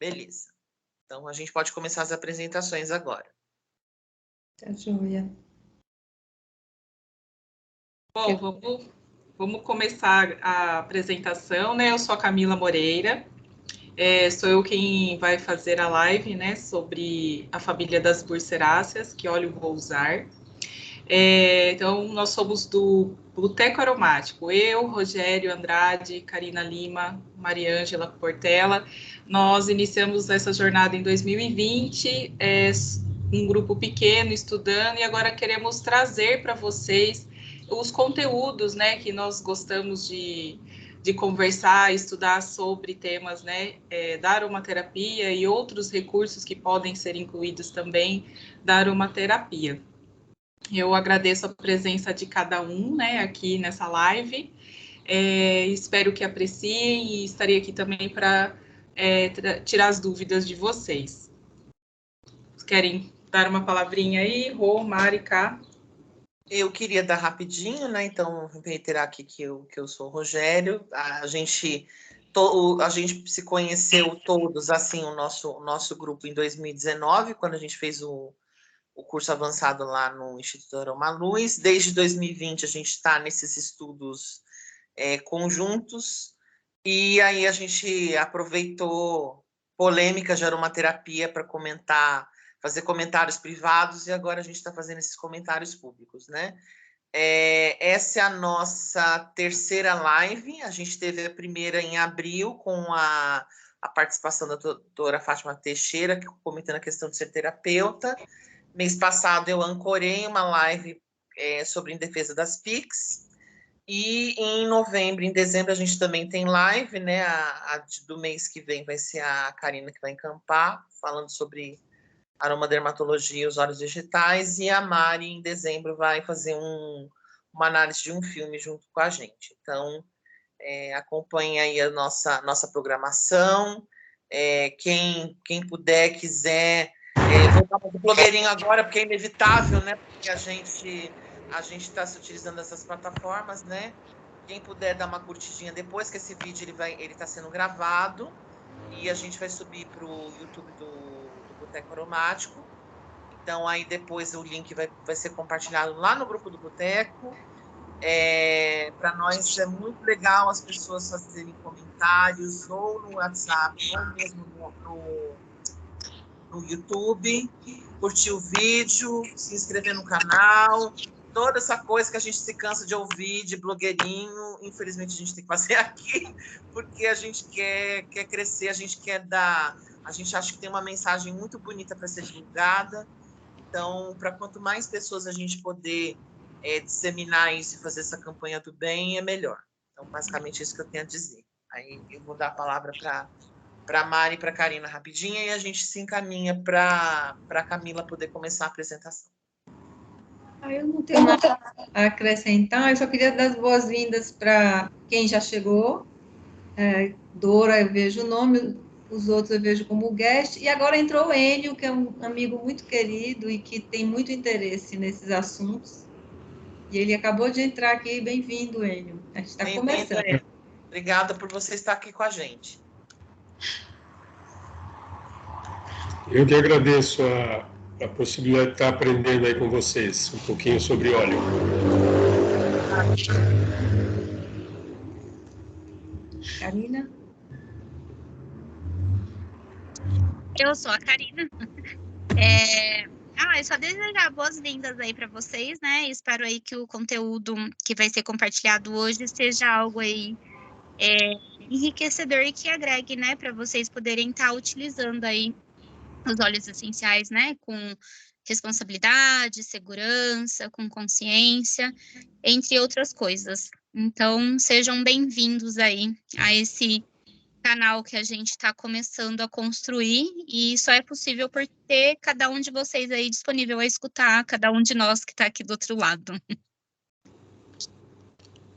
Beleza. Então, a gente pode começar as apresentações agora. Tá joia. Bom, vamos começar a apresentação, né? Eu sou a Camila Moreira, sou eu quem vai fazer a live, né, sobre a família das Burseraceae, que óleo vou usar. Então, nós somos do Boteco Aromático, eu, Rogério Andrade, Karina Lima, Mariângela Portela. Nós iniciamos essa jornada em 2020, um grupo pequeno estudando, e agora queremos trazer para vocês os conteúdos, né, que nós gostamos de conversar, estudar sobre temas, né, da aromaterapia e outros recursos que podem ser incluídos também da aromaterapia. Eu agradeço a presença de cada um, né, aqui nessa live. Espero que apreciem e estarei aqui também para tirar as dúvidas de vocês. Querem dar uma palavrinha aí, Rô, Mari, Cá? Eu queria dar rapidinho, né? Então, reiterar aqui que eu sou o Rogério. A gente se conheceu todos, assim, o nosso grupo em 2019, quando a gente fez o curso avançado lá no Instituto Aroma Luz. Desde 2020, a gente está nesses estudos conjuntos. E aí a gente aproveitou polêmicas de aromaterapia para fazer comentários privados, e agora a gente está fazendo esses comentários públicos, né? Essa é a nossa terceira live. A gente teve a primeira em abril, com a participação da doutora Fátima Teixeira, comentando a questão de ser terapeuta. Mês passado eu ancorei uma live sobre Em Defesa das PICs. E em novembro, em dezembro, a gente também tem live, né? A do mês que vem vai ser a Karina que vai encampar, falando sobre aromadermatologia e os óleos vegetais, e a Mari, em dezembro, vai fazer uma análise de um filme junto com a gente. Então, acompanhe aí a nossa programação. Quem puder, quiser, vou dar um blogueirinho agora, porque é inevitável, né? Porque a gente está se utilizando dessas plataformas, né? Quem puder dar uma curtidinha depois, que esse vídeo ele está sendo gravado, e a gente vai subir para o YouTube do Boteco Aromático. Então, aí depois o link vai ser compartilhado lá no grupo do Boteco. Para nós é muito legal as pessoas fazerem comentários, ou no WhatsApp, ou mesmo no YouTube, curtir o vídeo, se inscrever no canal, toda essa coisa que a gente se cansa de ouvir, de blogueirinho. Infelizmente, a gente tem que fazer aqui, porque a gente quer crescer, a gente quer dar... A gente acha que tem uma mensagem muito bonita para ser divulgada. Então, para quanto mais pessoas a gente poder disseminar isso e fazer essa campanha do bem, é melhor. Então, basicamente, isso que eu tenho a dizer. Aí eu vou dar a palavra para a Mari e para a Karina rapidinho, e a gente se encaminha para a Camila poder começar a apresentação. Eu não tenho nada a acrescentar, eu só queria dar as boas-vindas para quem já chegou. Dora, eu vejo o nome, os outros eu vejo como guest, e agora entrou o Enio, que é um amigo muito querido e que tem muito interesse nesses assuntos, e ele acabou de entrar aqui. Bem-vindo, Enio. A gente está começando. Obrigada por você estar aqui com a gente. Eu que agradeço a possibilidade de estar aprendendo aí com vocês um pouquinho sobre óleo. Karina? Eu sou a Karina. Eu só desejar boas-vindas aí para vocês, né? Espero aí que o conteúdo que vai ser compartilhado hoje seja algo aí enriquecedor e que agregue, né, para vocês poderem estar utilizando aí os óleos essenciais, né, com responsabilidade, segurança, com consciência, entre outras coisas. Então, sejam bem-vindos aí a esse canal que a gente está começando a construir, e só é possível por ter cada um de vocês aí disponível a escutar, cada um de nós que está aqui do outro lado.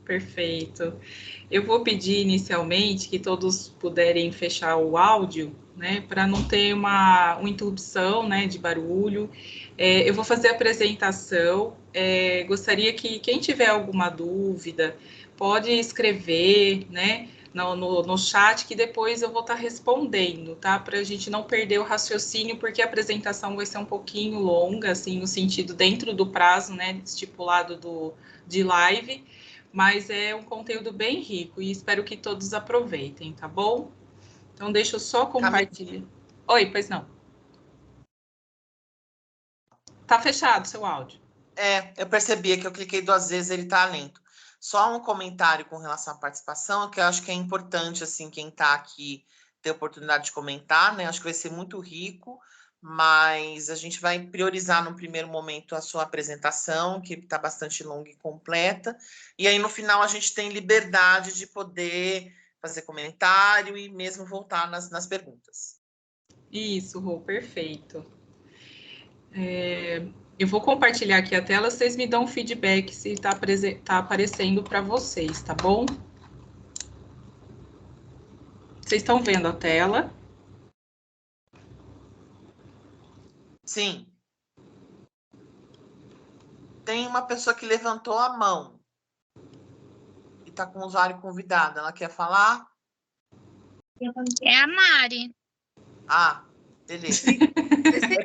Perfeito. Eu vou pedir inicialmente que todos puderem fechar o áudio, né, para não ter uma interrupção, né, de barulho. Eu vou fazer a apresentação. Gostaria que quem tiver alguma dúvida pode escrever, né, no chat, que depois eu vou estar respondendo, tá? Para a gente não perder o raciocínio, porque a apresentação vai ser um pouquinho longa, assim, no sentido dentro do prazo, né, estipulado de live, mas é um conteúdo bem rico e espero que todos aproveitem, tá bom? Então, deixa eu só compartilhar. Oi, pois não. Tá fechado seu áudio. Eu percebi que eu cliquei 2 vezes, ele tá lento. Só um comentário com relação à participação, que eu acho que é importante, assim, quem está aqui ter a oportunidade de comentar, né? Acho que vai ser muito rico, mas a gente vai priorizar no primeiro momento a sua apresentação, que está bastante longa e completa, e aí no final a gente tem liberdade de poder fazer comentário e mesmo voltar nas perguntas. Isso, Rô, perfeito. Eu vou compartilhar aqui a tela, vocês me dão um feedback se está aparecendo para vocês, tá bom? Vocês estão vendo a tela? Sim. Tem uma pessoa que levantou a mão e está com o usuário convidado. Ela quer falar? É a Mari. Ah, beleza. Sem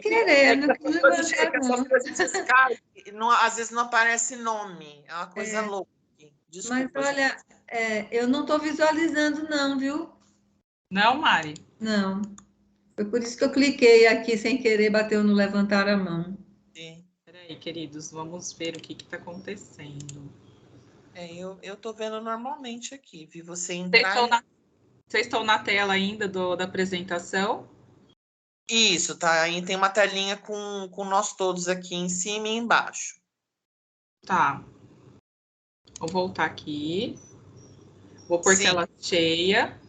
querer, não quis levantar, não. Às vezes não aparece nome. É uma coisa louca. Desculpa, mas olha, eu não estou visualizando, não, viu? Não, Mari? Não. Foi por isso que eu cliquei aqui sem querer, bateu no levantar a mão. Sim. Peraí, queridos, vamos ver o que está acontecendo. Eu estou vendo normalmente aqui. Vi você entrar. Vocês estão na tela ainda da apresentação? Isso, tá. Aí tem uma telinha com nós todos aqui em cima e embaixo. Tá. Vou voltar aqui. Vou pôr tela cheia.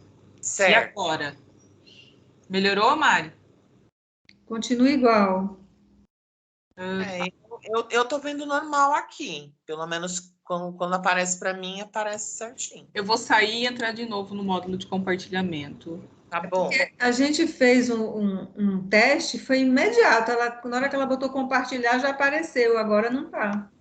Certo. E agora? Melhorou, Mari? Continua igual. Eu tô vendo normal aqui. Pelo menos quando aparece para mim, aparece certinho. Eu vou sair e entrar de novo no módulo de compartilhamento. Tá bom. A gente fez um teste, foi imediato. Na hora que ela botou compartilhar, já apareceu. Agora não tá.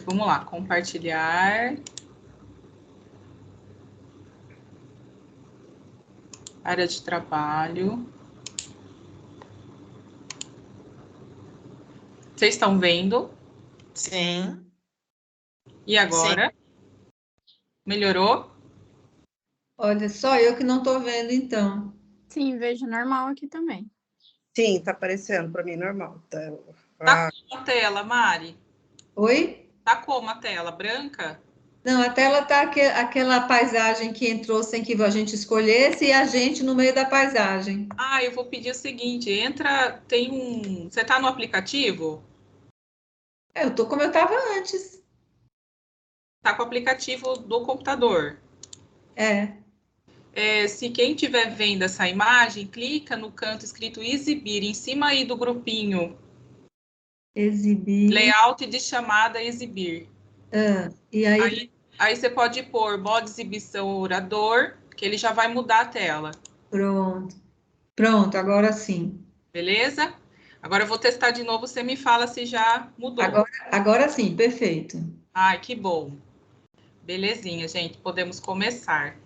Vamos lá, compartilhar. Área de trabalho. Vocês estão vendo? Sim. E agora? Sim. Melhorou? Olha, só eu que não estou vendo, então. Sim, vejo normal aqui também. Sim, tá aparecendo para mim normal. Tá como a tela, Mari? Oi? Tá como a tela? Branca? Não, a tela tá aquela paisagem que entrou sem que a gente escolhesse e a gente no meio da paisagem. Eu vou pedir o seguinte, Você tá no aplicativo? Eu tô como eu estava antes. Tá com o aplicativo do computador. Se quem estiver vendo essa imagem, clica no canto escrito exibir, em cima aí do grupinho. Exibir. Layout de chamada exibir. E aí você pode pôr modo exibição orador, que ele já vai mudar a tela. Pronto, agora sim. Beleza? Agora eu vou testar de novo, você me fala se já mudou. Agora sim, perfeito. Ai, que bom. Belezinha, gente, podemos começar.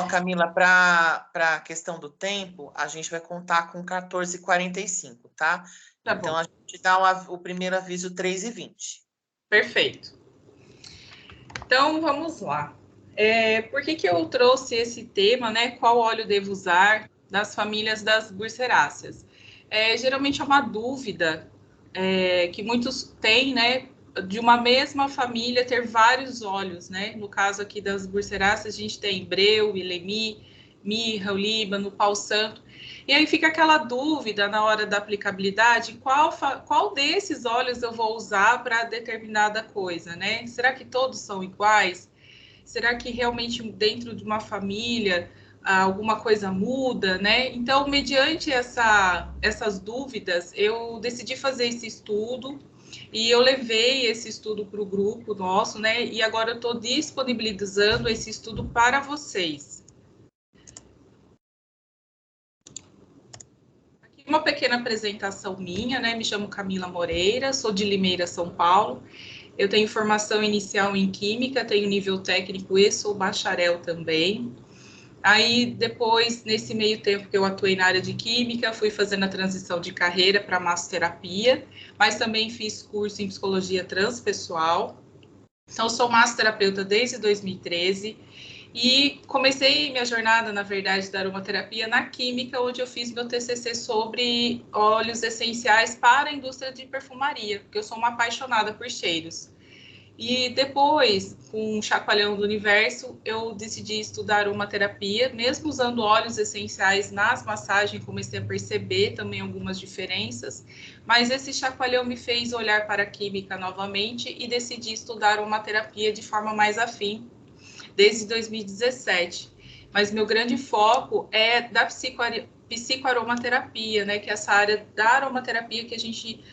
Camila, para a questão do tempo, a gente vai contar com 14h45, tá? Tá então, bom. a gente dá o primeiro aviso 3h20. Perfeito. Então, vamos lá. Por que eu trouxe esse tema, né? Qual óleo devo usar das famílias das Burseraceae? Geralmente é uma dúvida que muitos têm, né? De uma mesma família ter vários óleos, né? No caso aqui das Burseraceae, a gente tem breu, ilemi, mirra, olíbano, pau santo. E aí fica aquela dúvida na hora da aplicabilidade, qual desses óleos eu vou usar para determinada coisa, né? Será que todos são iguais? Será que realmente dentro de uma família alguma coisa muda, né? Então, mediante essas dúvidas, eu decidi fazer esse estudo e eu levei esse estudo para o grupo nosso, né? E agora eu estou disponibilizando esse estudo para vocês. Aqui Uma pequena apresentação minha, né? Me chamo Camila Moreira, sou de Limeira, São Paulo. Eu tenho formação inicial em Química, tenho nível técnico e sou bacharel também. Aí, depois, nesse meio tempo que eu atuei na área de Química, fui fazendo a transição de carreira para massoterapia, mas também fiz curso em Psicologia Transpessoal. Então, sou massoterapeuta desde 2013 e comecei minha jornada, na verdade, da aromaterapia na Química, onde eu fiz meu TCC sobre óleos essenciais para a indústria de perfumaria, porque eu sou uma apaixonada por cheiros. E depois, com o Chacoalhão do Universo, eu decidi estudar aromaterapia, mesmo usando óleos essenciais nas massagens, comecei a perceber também algumas diferenças, mas esse chacoalhão me fez olhar para a química novamente e decidi estudar aromaterapia de forma mais afim, desde 2017. Mas meu grande foco é da psicoaromaterapia, né, que é essa área da aromaterapia que a gente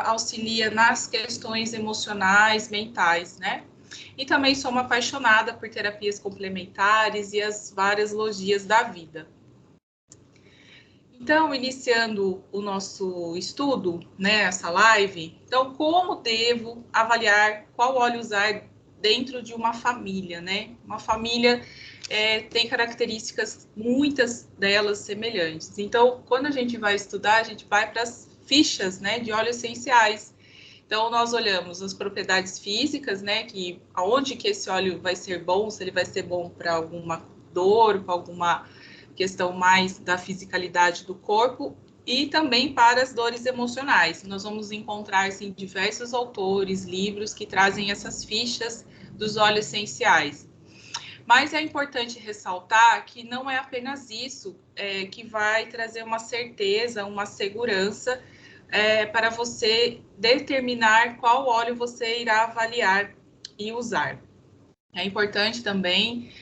auxilia nas questões emocionais, mentais, né? E também sou uma apaixonada por terapias complementares e as várias logias da vida. Então, iniciando o nosso estudo, né, essa live, então, como devo avaliar qual óleo usar dentro de uma família, né? Uma família tem características, muitas delas semelhantes. Então, quando a gente vai estudar, a gente vai para as fichas, né, de óleos essenciais. Então, nós olhamos as propriedades físicas, né, que aonde que esse óleo vai ser bom, se ele vai ser bom para alguma dor, para alguma questão mais da fisicalidade do corpo, e também para as dores emocionais. Nós vamos encontrar assim, diversos autores, livros que trazem essas fichas dos óleos essenciais. Mas é importante ressaltar que não é apenas isso que vai trazer uma certeza, uma segurança para você determinar qual óleo você irá avaliar e usar. É importante também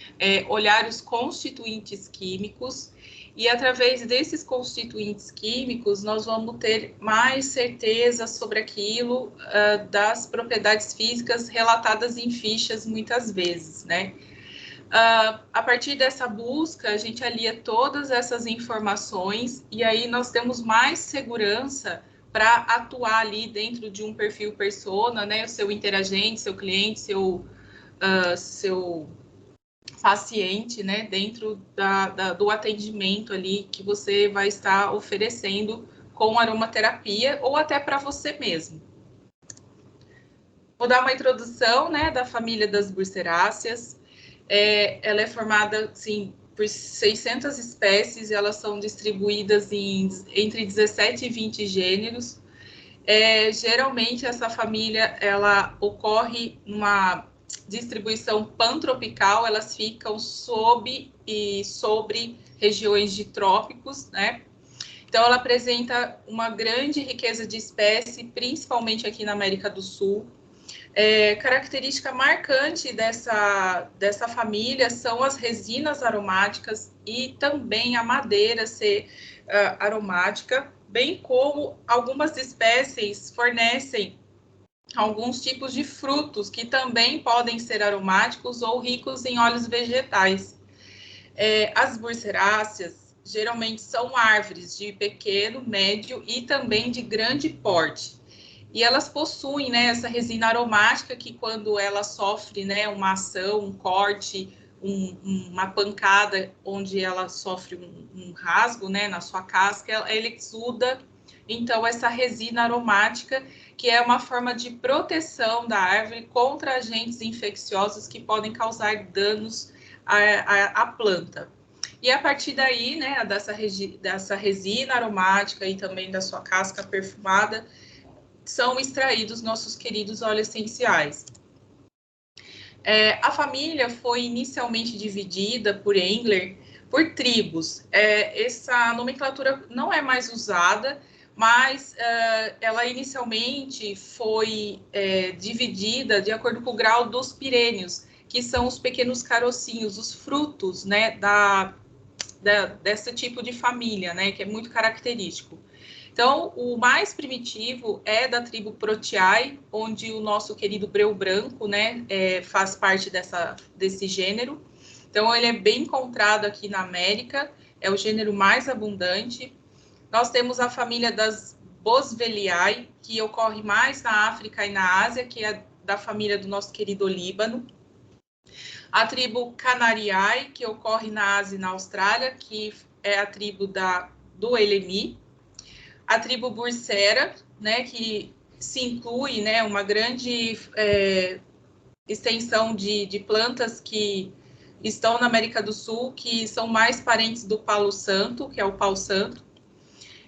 olhar os constituintes químicos e, através desses constituintes químicos, nós vamos ter mais certeza sobre aquilo das propriedades físicas relatadas em fichas muitas vezes, né? A partir dessa busca, a gente alia todas essas informações e aí nós temos mais segurança para atuar ali dentro de um perfil persona, né? O seu interagente, seu cliente, seu paciente, né? Dentro do atendimento ali que você vai estar oferecendo com aromaterapia ou até para você mesmo. Vou dar uma introdução, né? Da família das Burseraceae. Ela é formada, assim, por 600 espécies, elas são distribuídas entre 17 e 20 gêneros. Geralmente, essa família, ela ocorre numa distribuição pantropical, elas ficam sob e sobre regiões de trópicos, né? Então, ela apresenta uma grande riqueza de espécies, principalmente aqui na América do Sul. Característica marcante dessa família são as resinas aromáticas e também a madeira ser aromática, bem como algumas espécies fornecem alguns tipos de frutos que também podem ser aromáticos ou ricos em óleos vegetais. As Burseraceae geralmente são árvores de pequeno, médio e também de grande porte. E elas possuem, né, essa resina aromática que, quando ela sofre, né, uma ação, um corte, uma pancada, onde ela sofre um rasgo, né, na sua casca, ela exuda, então, essa resina aromática, que é uma forma de proteção da árvore contra agentes infecciosos que podem causar danos à planta. E a partir daí, né, dessa resina aromática e também da sua casca perfumada, são extraídos nossos queridos óleos essenciais. A família foi inicialmente dividida por Engler por tribos. Essa nomenclatura não é mais usada, mas ela inicialmente foi dividida de acordo com o grau dos pirênios, que são os pequenos carocinhos, os frutos, né, desse tipo de família, né, que é muito característico. Então, o mais primitivo é da tribo Proteae, onde o nosso querido breu branco, né, faz parte desse gênero. Então, ele é bem encontrado aqui na América, é o gênero mais abundante. Nós temos a família das Boswelliae, que ocorre mais na África e na Ásia, que é da família do nosso querido Líbano. A tribo Canariae, que ocorre na Ásia e na Austrália, que é a tribo do Elemi. A tribo Bursera, né, que se inclui, né, uma grande extensão de plantas que estão na América do Sul, que são mais parentes do palo santo, que é o pau santo.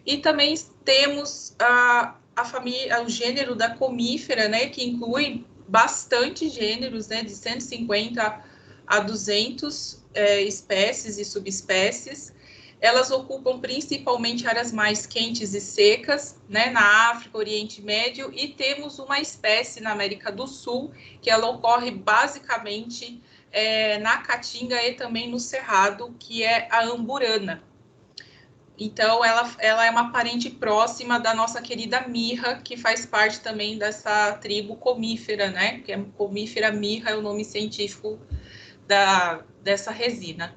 E também temos a família, o gênero da comífera, né, que inclui bastante gêneros, né, de 150 a 200 espécies e subespécies. Elas ocupam principalmente áreas mais quentes e secas, né, na África, Oriente Médio, e temos uma espécie na América do Sul, que ela ocorre basicamente na Caatinga e também no Cerrado, que é a amburana. Então, ela é uma parente próxima da nossa querida mirra, que faz parte também dessa tribo comífera, né? Que é comífera mirra, é o nome científico dessa resina.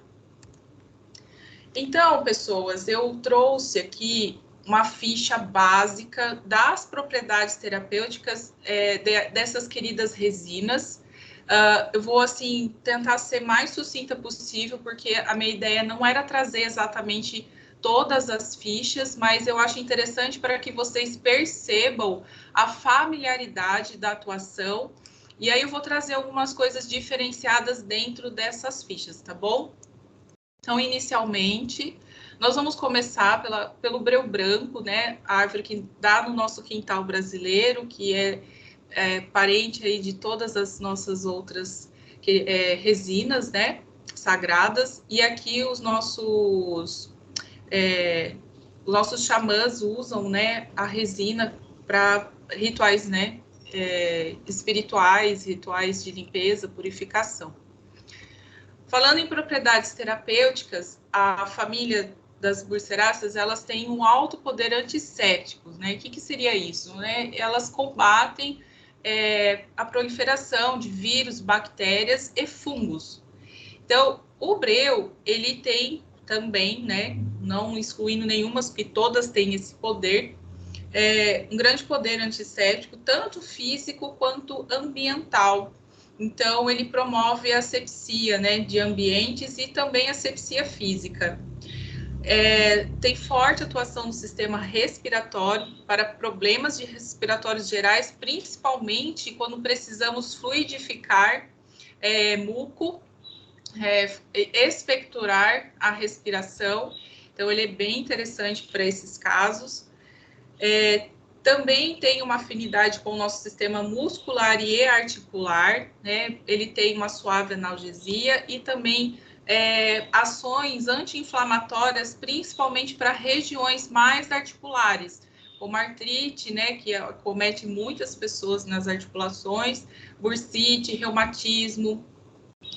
Então, pessoas, eu trouxe aqui uma ficha básica das propriedades terapêuticas dessas queridas resinas. Eu vou, assim, tentar ser mais sucinta possível, porque a minha ideia não era trazer exatamente todas as fichas, mas eu acho interessante para que vocês percebam a familiaridade da atuação, e aí eu vou trazer algumas coisas diferenciadas dentro dessas fichas, tá bom? Então, inicialmente, nós vamos começar pelo breu branco, né? A árvore que dá no nosso quintal brasileiro, que é parente aí de todas as nossas outras resinas, né? Sagradas. E aqui os nossos xamãs usam, né, a resina para rituais, né, espirituais, rituais de limpeza, purificação. Falando em propriedades terapêuticas, a família das burseráceas, elas têm um alto poder antisséptico, né? O que seria isso, né? Elas combatem a proliferação de vírus, bactérias e fungos. Então, o breu, ele tem também, né, não excluindo nenhuma, porque todas têm esse poder, um grande poder antisséptico, tanto físico quanto ambiental. Então, ele promove a asepsia, né, de ambientes e também a asepsia física. Tem forte atuação no sistema respiratório para problemas respiratórios gerais, principalmente quando precisamos fluidificar muco, expectorar a respiração. Então, ele é bem interessante para esses casos. Também tem uma afinidade com o nosso sistema muscular e articular, né? Ele tem uma suave analgesia e também ações anti-inflamatórias, principalmente para regiões mais articulares, como artrite, né, que acomete muitas pessoas nas articulações, bursite, reumatismo.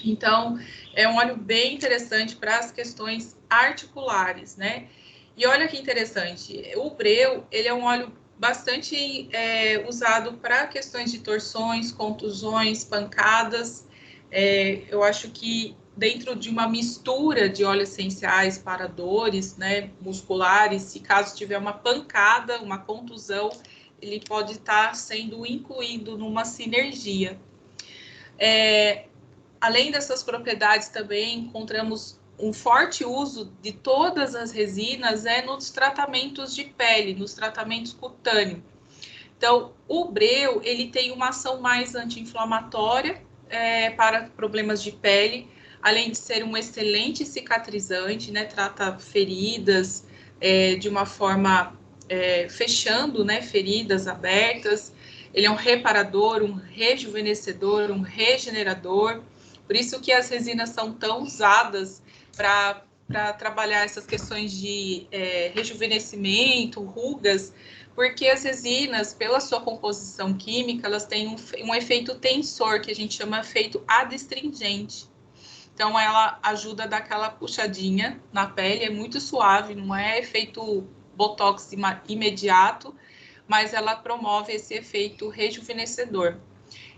Então, é um óleo bem interessante para as questões articulares, né? E olha que interessante, o breu, ele é um óleo bastante usado para questões de torções, contusões, pancadas. Eu acho que dentro de uma mistura de óleos essenciais para dores, né, musculares, se caso tiver uma pancada, uma contusão, ele pode estar sendo incluído numa sinergia. Além dessas propriedades, também encontramos um forte uso de todas as resinas nos tratamentos de pele, nos tratamentos cutâneos. Então, o breu, ele tem uma ação mais anti-inflamatória para problemas de pele, além de ser um excelente cicatrizante, né, trata feridas de uma forma fechando, né, feridas abertas. Ele é um reparador, um rejuvenescedor, um regenerador. Por isso que as resinas são tão usadas para trabalhar essas questões de rejuvenescimento, rugas, porque as resinas, pela sua composição química, elas têm um efeito tensor, que a gente chama efeito adstringente. Então, ela ajuda a dar aquela puxadinha na pele, é muito suave, não é efeito botox imediato, mas ela promove esse efeito rejuvenescedor.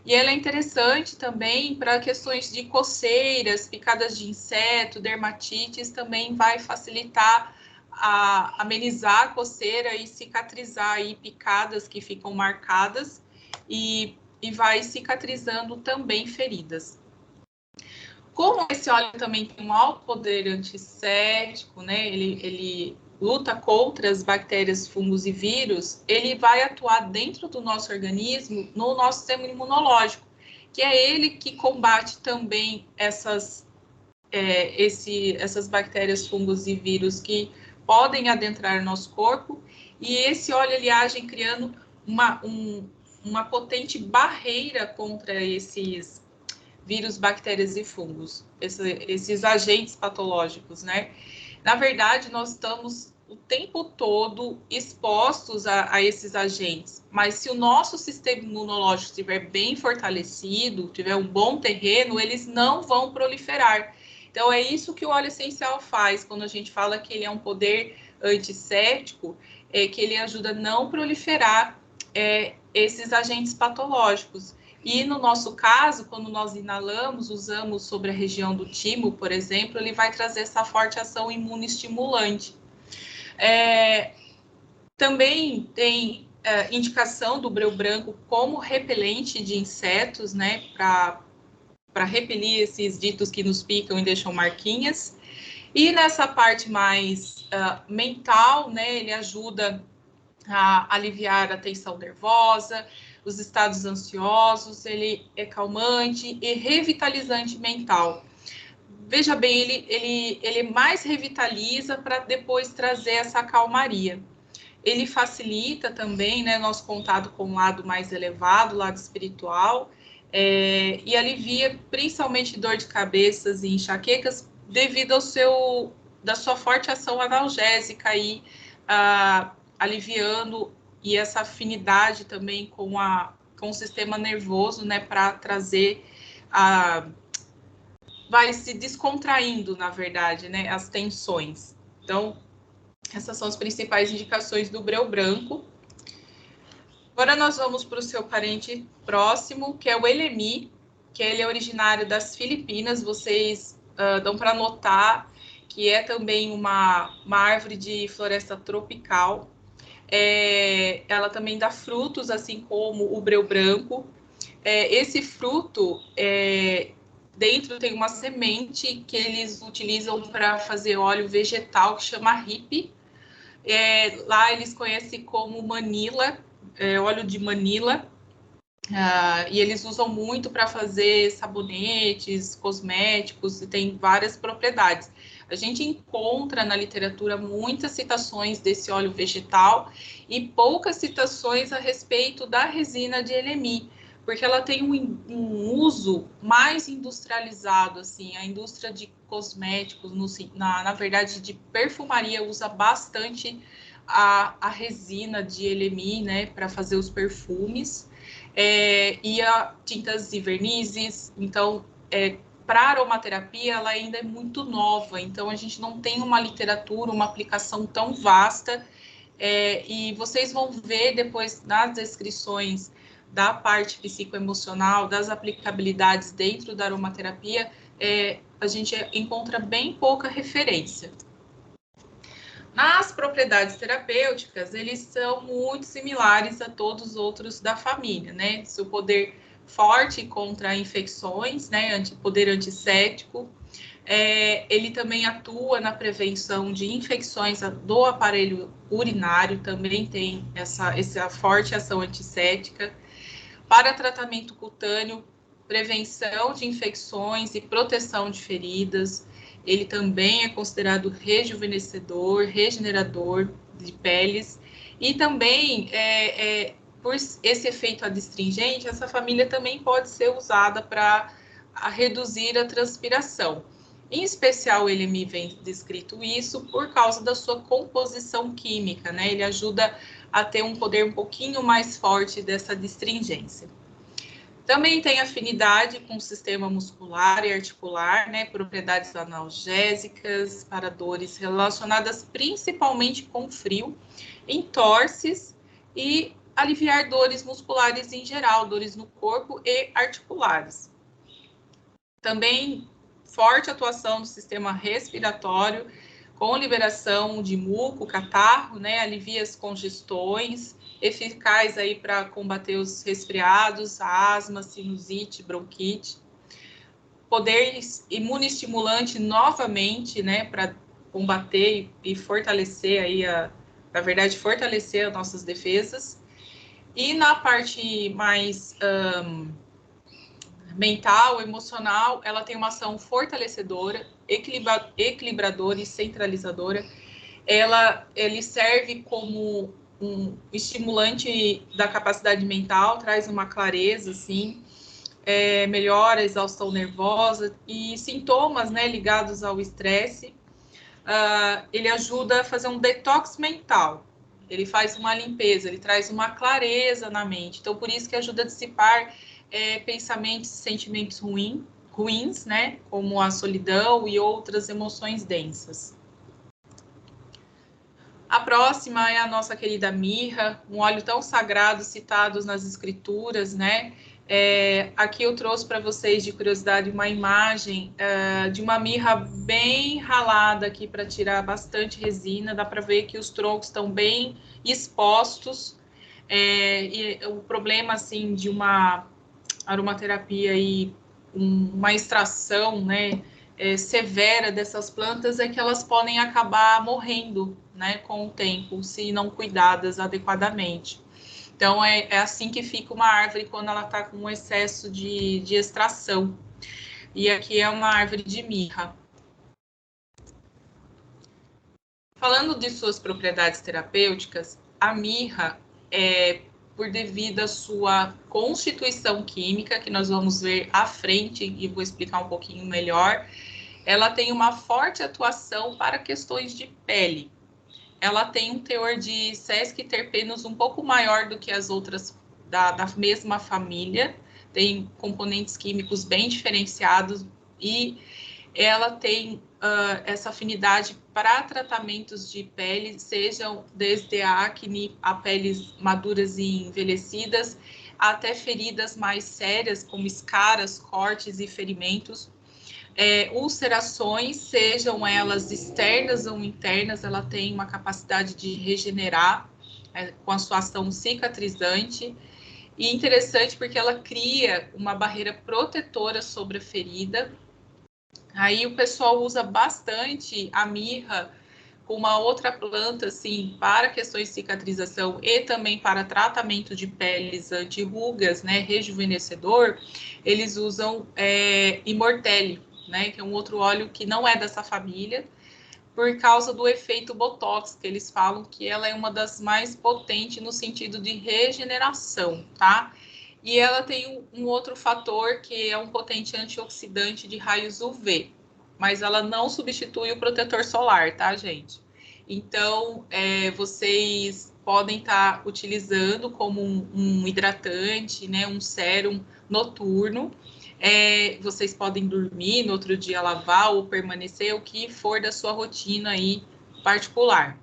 E ela é interessante também para questões de coceiras, picadas de inseto, dermatites, também vai facilitar a amenizar a coceira e cicatrizar aí picadas que ficam marcadas e vai cicatrizando também feridas. Como esse óleo também tem um alto poder antisséptico, né? Ele luta contra as bactérias, fungos e vírus, ele vai atuar dentro do nosso organismo, no nosso sistema imunológico, que é ele que combate também essas bactérias, fungos e vírus que podem adentrar nosso corpo, e esse óleo ele age criando uma potente barreira contra esses vírus, bactérias e fungos, esses agentes patológicos, né? Na verdade, nós estamos o tempo todo expostos a esses agentes, mas se o nosso sistema imunológico estiver bem fortalecido, tiver um bom terreno, eles não vão proliferar. Então, é isso que o óleo essencial faz, quando a gente fala que ele é um poder antisséptico, que ele ajuda a não proliferar esses agentes patológicos. E no nosso caso, quando nós inalamos, usamos sobre a região do timo, por exemplo, ele vai trazer essa forte ação imunoestimulante. Também tem indicação do breu branco como repelente de insetos, né, para repelir esses ditos que nos picam e deixam marquinhas. E nessa parte mais mental, né, ele ajuda a aliviar a tensão nervosa, os estados ansiosos, ele é calmante e revitalizante mental. Veja bem, ele mais revitaliza para depois trazer essa calmaria. Ele facilita também, né, nosso contato com o lado mais elevado, o lado espiritual, e alivia principalmente dor de cabeça e enxaquecas devido da sua forte ação analgésica aí, aliviando, e essa afinidade também com o sistema nervoso, né, para trazer vai se descontraindo, na verdade, né, as tensões. Então, essas são as principais indicações do breu branco. Agora nós vamos para o seu parente próximo, que é o elemi, que ele é originário das Filipinas. Vocês dão para notar que é também uma árvore de floresta tropical. Ela também dá frutos, assim como o breu branco. Esse fruto, dentro tem uma semente que eles utilizam para fazer óleo vegetal, que chama hippie. Lá eles conhecem como Manila, óleo de Manila, e eles usam muito para fazer sabonetes, cosméticos, e tem várias propriedades. A gente encontra na literatura muitas citações desse óleo vegetal e poucas citações a respeito da resina de elemi, porque ela tem um uso mais industrializado, assim, a indústria de cosméticos, na verdade, de perfumaria, usa bastante a resina de elemi, né, para fazer os perfumes, e tintas e vernizes. Então, para a aromaterapia, ela ainda é muito nova, então a gente não tem uma literatura, uma aplicação tão vasta, e vocês vão ver depois nas descrições da parte psicoemocional, das aplicabilidades dentro da aromaterapia, a gente encontra bem pouca referência. Nas propriedades terapêuticas, eles são muito similares a todos os outros da família, né? Seu poder forte contra infecções, né? Poder antisséptico. Ele também atua na prevenção de infecções do aparelho urinário, também tem essa forte ação antisséptica. Para tratamento cutâneo, prevenção de infecções e proteção de feridas. Ele também é considerado rejuvenescedor, regenerador de peles. E também, por esse efeito adstringente, essa família também pode ser usada para reduzir a transpiração. Em especial, ele me vem descrito isso por causa da sua composição química, né? Ele ajuda a ter um poder um pouquinho mais forte dessa adstringência. Também tem afinidade com o sistema muscular e articular, né? Propriedades analgésicas para dores relacionadas principalmente com frio, entorses e aliviar dores musculares em geral, dores no corpo e articulares. Também forte atuação do sistema respiratório, com liberação de muco, catarro, né? Alivia as congestões, eficaz aí para combater os resfriados, asma, sinusite, bronquite. Poder imunoestimulante novamente, né? Para combater e fortalecer aí, na verdade, fortalecer as nossas defesas. E na parte mais mental, emocional, ela tem uma ação fortalecedora, equilibradora e centralizadora. Ele serve como um estimulante da capacidade mental, traz uma clareza, assim, melhora a exaustão nervosa e sintomas, né, ligados ao estresse. Ele ajuda a fazer um detox mental, ele faz uma limpeza, ele traz uma clareza na mente. Então, por isso que ajuda a dissipar pensamentos e sentimentos ruins, né, como a solidão e outras emoções densas. A próxima é a nossa querida mirra, um óleo tão sagrado citado nas escrituras, né? Aqui eu trouxe para vocês, de curiosidade, uma imagem de uma mirra bem ralada aqui para tirar bastante resina. Dá para ver que os troncos estão bem expostos. E o problema, assim, de uma aromaterapia e uma extração, né, severa dessas plantas é que elas podem acabar morrendo, né, com o tempo, se não cuidadas adequadamente. Então, é assim que fica uma árvore quando ela está com um excesso de extração. E aqui é uma árvore de mirra. Falando de suas propriedades terapêuticas, a mirra por devido à sua constituição química, que nós vamos ver à frente e vou explicar um pouquinho melhor, ela tem uma forte atuação para questões de pele. Ela tem um teor de sesquiterpenos um pouco maior do que as outras da mesma família, tem componentes químicos bem diferenciados e ela tem essa afinidade para tratamentos de pele, sejam desde a acne a peles maduras e envelhecidas, até feridas mais sérias, como escaras, cortes e ferimentos. Ulcerações, sejam elas externas ou internas, ela tem uma capacidade de regenerar com a sua ação cicatrizante. E interessante porque ela cria uma barreira protetora sobre a ferida. Aí o pessoal usa bastante a mirra com uma outra planta, assim, para questões de cicatrização e também para tratamento de peles anti-rugas, né, rejuvenescedor. Eles usam Immortelle, né, que é um outro óleo que não é dessa família, por causa do efeito Botox, que eles falam que ela é uma das mais potentes no sentido de regeneração, tá? E ela tem um outro fator que é um potente antioxidante de raios UV, mas ela não substitui o protetor solar, tá, gente? Então, vocês podem estar utilizando como um hidratante, né, um sérum noturno. Vocês podem dormir, no outro dia lavar ou permanecer, o que for da sua rotina aí particular.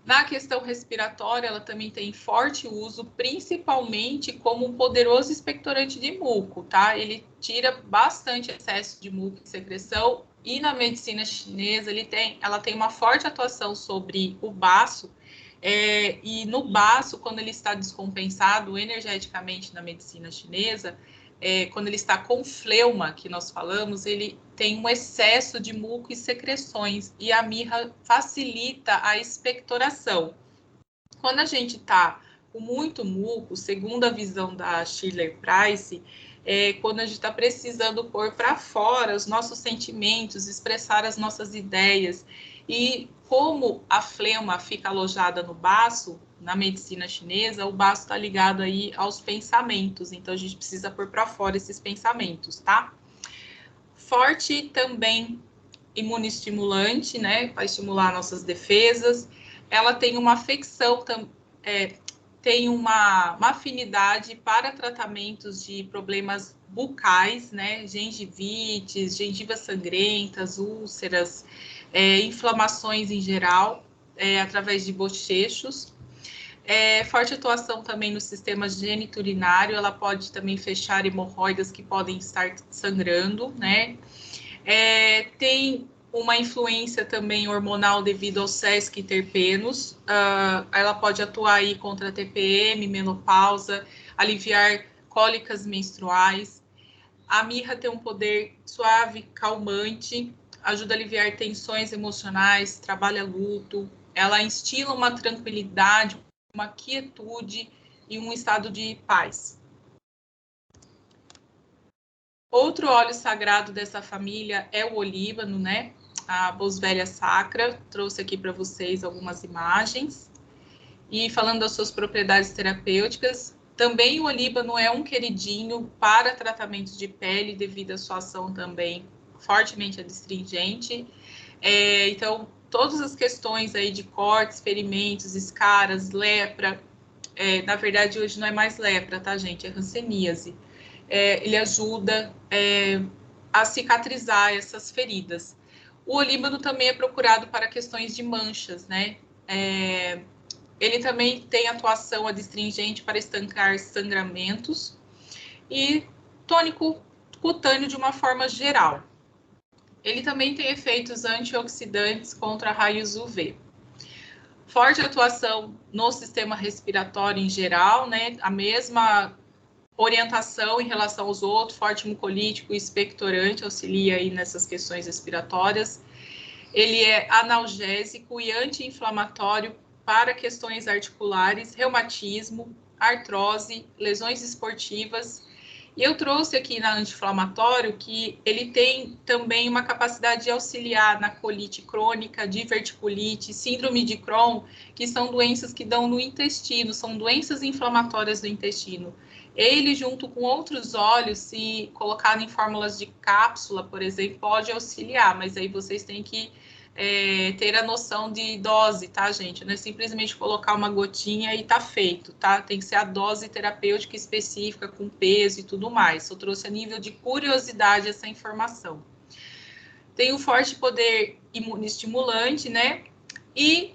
Na questão respiratória, ela também tem forte uso, principalmente como um poderoso expectorante de muco, tá? Ele tira bastante excesso de muco e secreção, e na medicina chinesa ela tem uma forte atuação sobre o baço, e no baço, quando ele está descompensado energeticamente na medicina chinesa, quando ele está com fleuma, que nós falamos, ele tem um excesso de muco e secreções, e a mirra facilita a expectoração. Quando a gente está com muito muco, segundo a visão da Shirley Price, quando a gente está precisando pôr para fora os nossos sentimentos, expressar as nossas ideias, e como a fleuma fica alojada no baço, na medicina chinesa, o baço está ligado aí aos pensamentos, então a gente precisa pôr para fora esses pensamentos, tá? Forte também imunoestimulante, né? Vai estimular nossas defesas. Ela tem uma afecção, tem uma afinidade para tratamentos de problemas bucais, né? Gengivites, gengivas sangrentas, úlceras, inflamações em geral, através de bochechos. Forte atuação também no sistema geniturinário, ela pode também fechar hemorroidas que podem estar sangrando, né? Tem uma influência também hormonal devido aos sesquiterpenos. Ela pode atuar aí contra TPM, menopausa, aliviar cólicas menstruais. A mirra tem um poder suave, calmante, ajuda a aliviar tensões emocionais, trabalha luto. Ela instila uma tranquilidade, uma quietude e um estado de paz. Outro óleo sagrado dessa família é o olíbano, né? A Boswellia sacra. Trouxe aqui para vocês algumas imagens. E falando das suas propriedades terapêuticas, também o olíbano é um queridinho para tratamentos de pele, devido à sua ação também fortemente adstringente. Então, todas as questões aí de cortes, ferimentos, escaras, lepra, na verdade hoje não é mais lepra, tá, gente? É hanseníase. Ele ajuda a cicatrizar essas feridas. O olíbano também é procurado para questões de manchas, né? Ele também tem atuação adstringente para estancar sangramentos e tônico cutâneo de uma forma geral. Ele também tem efeitos antioxidantes contra raios UV. Forte atuação no sistema respiratório em geral, né? A mesma orientação em relação aos outros, forte mucolítico e expectorante, auxilia aí nessas questões respiratórias. Ele é analgésico e anti-inflamatório para questões articulares, reumatismo, artrose, lesões esportivas. E eu trouxe aqui na anti-inflamatório que ele tem também uma capacidade de auxiliar na colite crônica, diverticulite, síndrome de Crohn, que são doenças que dão no intestino, são doenças inflamatórias do intestino. Ele, junto com outros óleos, se colocado em fórmulas de cápsula, por exemplo, pode auxiliar, mas aí vocês têm que ter a noção de dose, tá, gente? Não é simplesmente colocar uma gotinha e tá feito, tá? Tem que ser a dose terapêutica específica, com peso e tudo mais. Eu trouxe a nível de curiosidade essa informação. Tem um forte poder imunoestimulante, né? E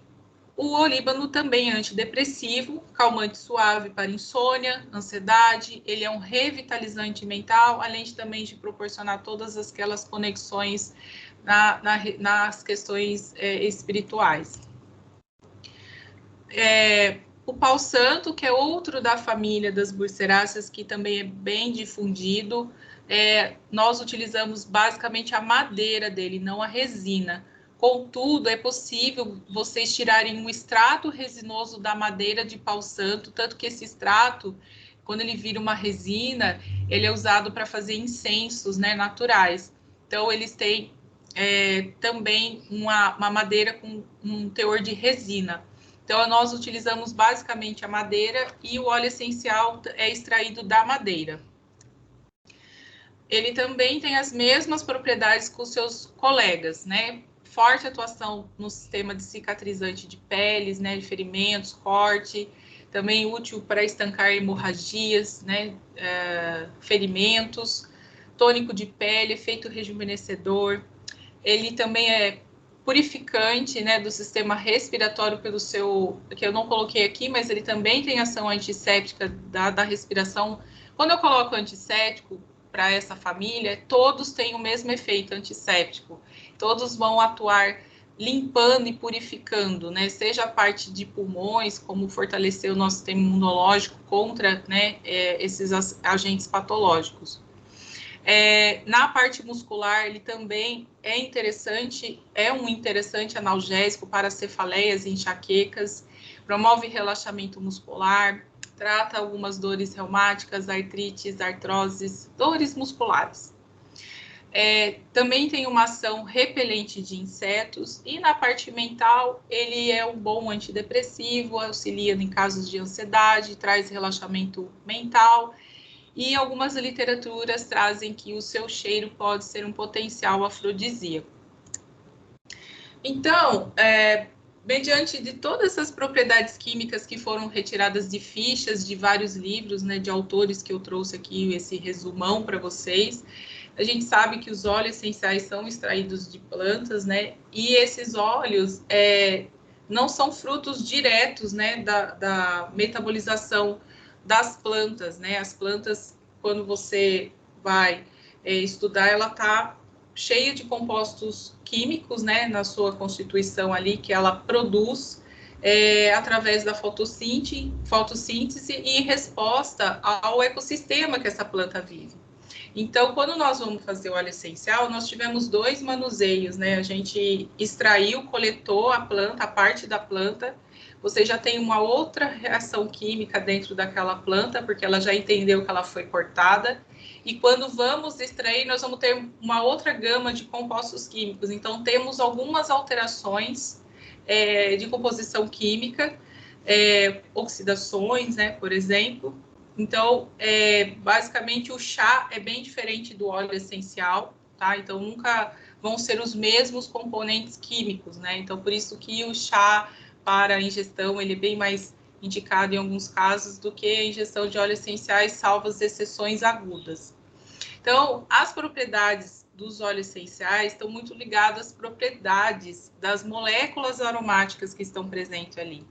o olíbano também é antidepressivo, calmante suave para insônia, ansiedade. Ele é um revitalizante mental, além de também de proporcionar todas aquelas conexões nas questões espirituais. O pau santo, que é outro da família das burseráceas, que também é bem difundido, nós utilizamos basicamente a madeira dele, não a resina. Contudo, é possível vocês tirarem um extrato resinoso da madeira de pau santo, tanto que esse extrato, quando ele vira uma resina, ele é usado para fazer incensos, né, naturais. Então, eles têm também uma madeira com um teor de resina. Então, nós utilizamos basicamente a madeira e o óleo essencial é extraído da madeira. Ele também tem as mesmas propriedades que os seus colegas, né? Forte atuação no sistema de cicatrizante de peles, né? De ferimentos, corte, também útil para estancar hemorragias, né? Ferimentos, tônico de pele, efeito rejuvenescedor. Ele também é purificante, né, do sistema respiratório pelo seu, que eu não coloquei aqui, mas ele também tem ação antisséptica da respiração. Quando eu coloco antisséptico para essa família, todos têm o mesmo efeito antisséptico. Todos vão atuar limpando e purificando, né, seja a parte de pulmões, como fortalecer o nosso sistema imunológico contra, né, esses agentes patológicos. Na parte muscular, ele também é interessante, é um interessante analgésico para cefaleias e enxaquecas, promove relaxamento muscular, trata algumas dores reumáticas, artrites, artroses, dores musculares. Também tem uma ação repelente de insetos e na parte mental, ele é um bom antidepressivo, auxilia em casos de ansiedade, traz relaxamento mental. E algumas literaturas trazem que o seu cheiro pode ser um potencial afrodisíaco. Então, mediante de todas essas propriedades químicas que foram retiradas de fichas de vários livros, né, de autores que eu trouxe aqui, esse resumão para vocês, a gente sabe que os óleos essenciais são extraídos de plantas, né, e esses óleos não são frutos diretos, né, da metabolização das plantas, né? As plantas, quando você vai estudar, ela está cheia de compostos químicos, né, na sua constituição ali, que ela produz através da fotossíntese e em resposta ao ecossistema que essa planta vive. Então, quando nós vamos fazer o óleo essencial, nós tivemos 2 manuseios, né? A gente extraiu, coletou a planta, a parte da planta. Você já tem uma outra reação química dentro daquela planta, porque ela já entendeu que ela foi cortada. E quando vamos extrair, nós vamos ter uma outra gama de compostos químicos. Então, temos algumas alterações de composição química, oxidações, né, por exemplo. Então, basicamente, o chá é bem diferente do óleo essencial, tá? Então, nunca vão ser os mesmos componentes químicos, né? Então, por isso que o chá para a ingestão, ele é bem mais indicado em alguns casos do que a ingestão de óleos essenciais, salvo as exceções agudas. Então, as propriedades dos óleos essenciais estão muito ligadas às propriedades das moléculas aromáticas que estão presentes ali.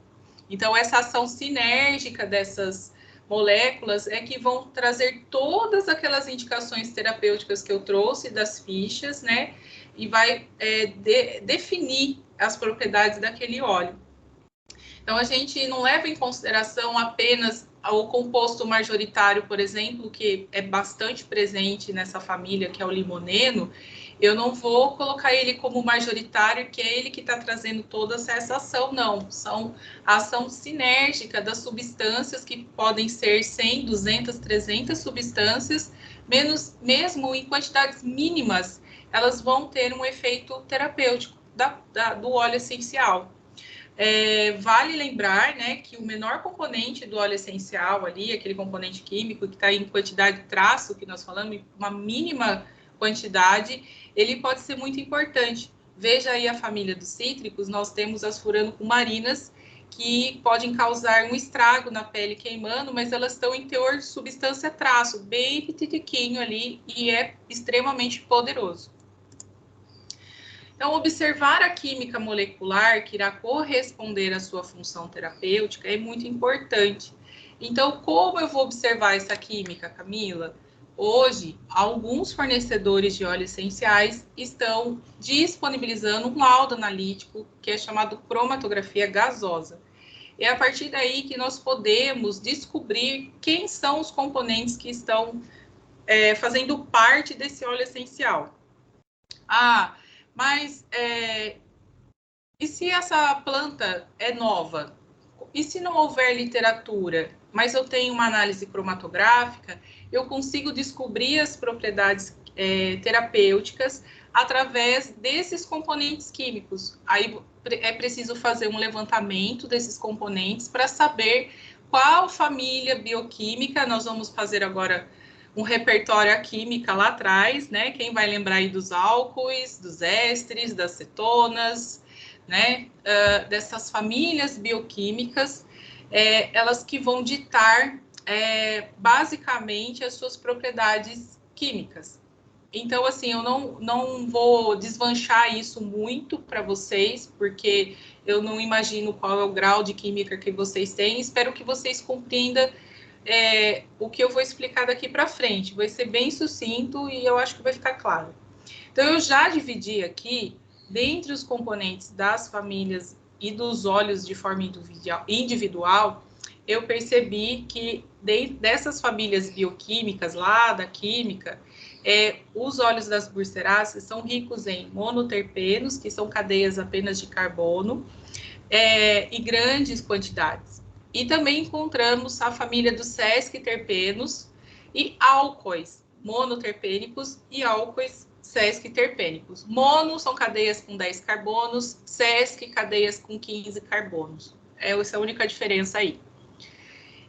Então, essa ação sinérgica dessas moléculas é que vão trazer todas aquelas indicações terapêuticas que eu trouxe das fichas, né? E vai definir as propriedades daquele óleo. Então, a gente não leva em consideração apenas o composto majoritário, por exemplo, que é bastante presente nessa família, que é o limoneno. Eu não vou colocar ele como majoritário, que é ele que está trazendo toda essa ação, não. São a ação sinérgica das substâncias, que podem ser 100, 200, 300 substâncias, mesmo em quantidades mínimas, elas vão ter um efeito terapêutico do óleo essencial. Vale lembrar, né, que o menor componente do óleo essencial ali, aquele componente químico que está em quantidade de traço, que nós falamos, uma mínima quantidade, ele pode ser muito importante. Veja aí a família dos cítricos, nós temos as furanocumarinas, que podem causar um estrago na pele queimando, mas elas estão em teor de substância traço, bem petitiquinho ali, e é extremamente poderoso. Então, observar a química molecular que irá corresponder à sua função terapêutica é muito importante. Então, como eu vou observar essa química, Camila? Hoje, alguns fornecedores de óleos essenciais estão disponibilizando um laudo analítico que é chamado cromatografia gasosa. É a partir daí que nós podemos descobrir quem são os componentes que estão fazendo parte desse óleo essencial. Mas e se essa planta é nova? E se não houver literatura, mas eu tenho uma análise cromatográfica, eu consigo descobrir as propriedades terapêuticas através desses componentes químicos. Aí é preciso fazer um levantamento desses componentes para saber qual família bioquímica. Nós vamos fazer agora um repertório química lá atrás, né? Quem vai lembrar aí dos álcoois, dos ésteres, das cetonas, né? Dessas famílias bioquímicas, elas que vão ditar basicamente as suas propriedades químicas. Então, assim, eu não vou desvanchar isso muito para vocês, porque eu não imagino qual é o grau de química que vocês têm. Espero que vocês compreendam o que eu vou explicar daqui para frente. Vai ser bem sucinto e eu acho que vai ficar claro. Então, eu já dividi aqui, dentre os componentes das famílias e dos óleos de forma individual, eu percebi que dessas famílias bioquímicas lá da química, os óleos das burseráceas são ricos em monoterpenos, que são cadeias apenas de carbono, e grandes quantidades. E também encontramos a família dos sesquiterpenos e álcoois monoterpênicos e álcoois sesquiterpênicos. Mono são cadeias com 10 carbonos, sesqui cadeias com 15 carbonos. Essa é a única diferença aí.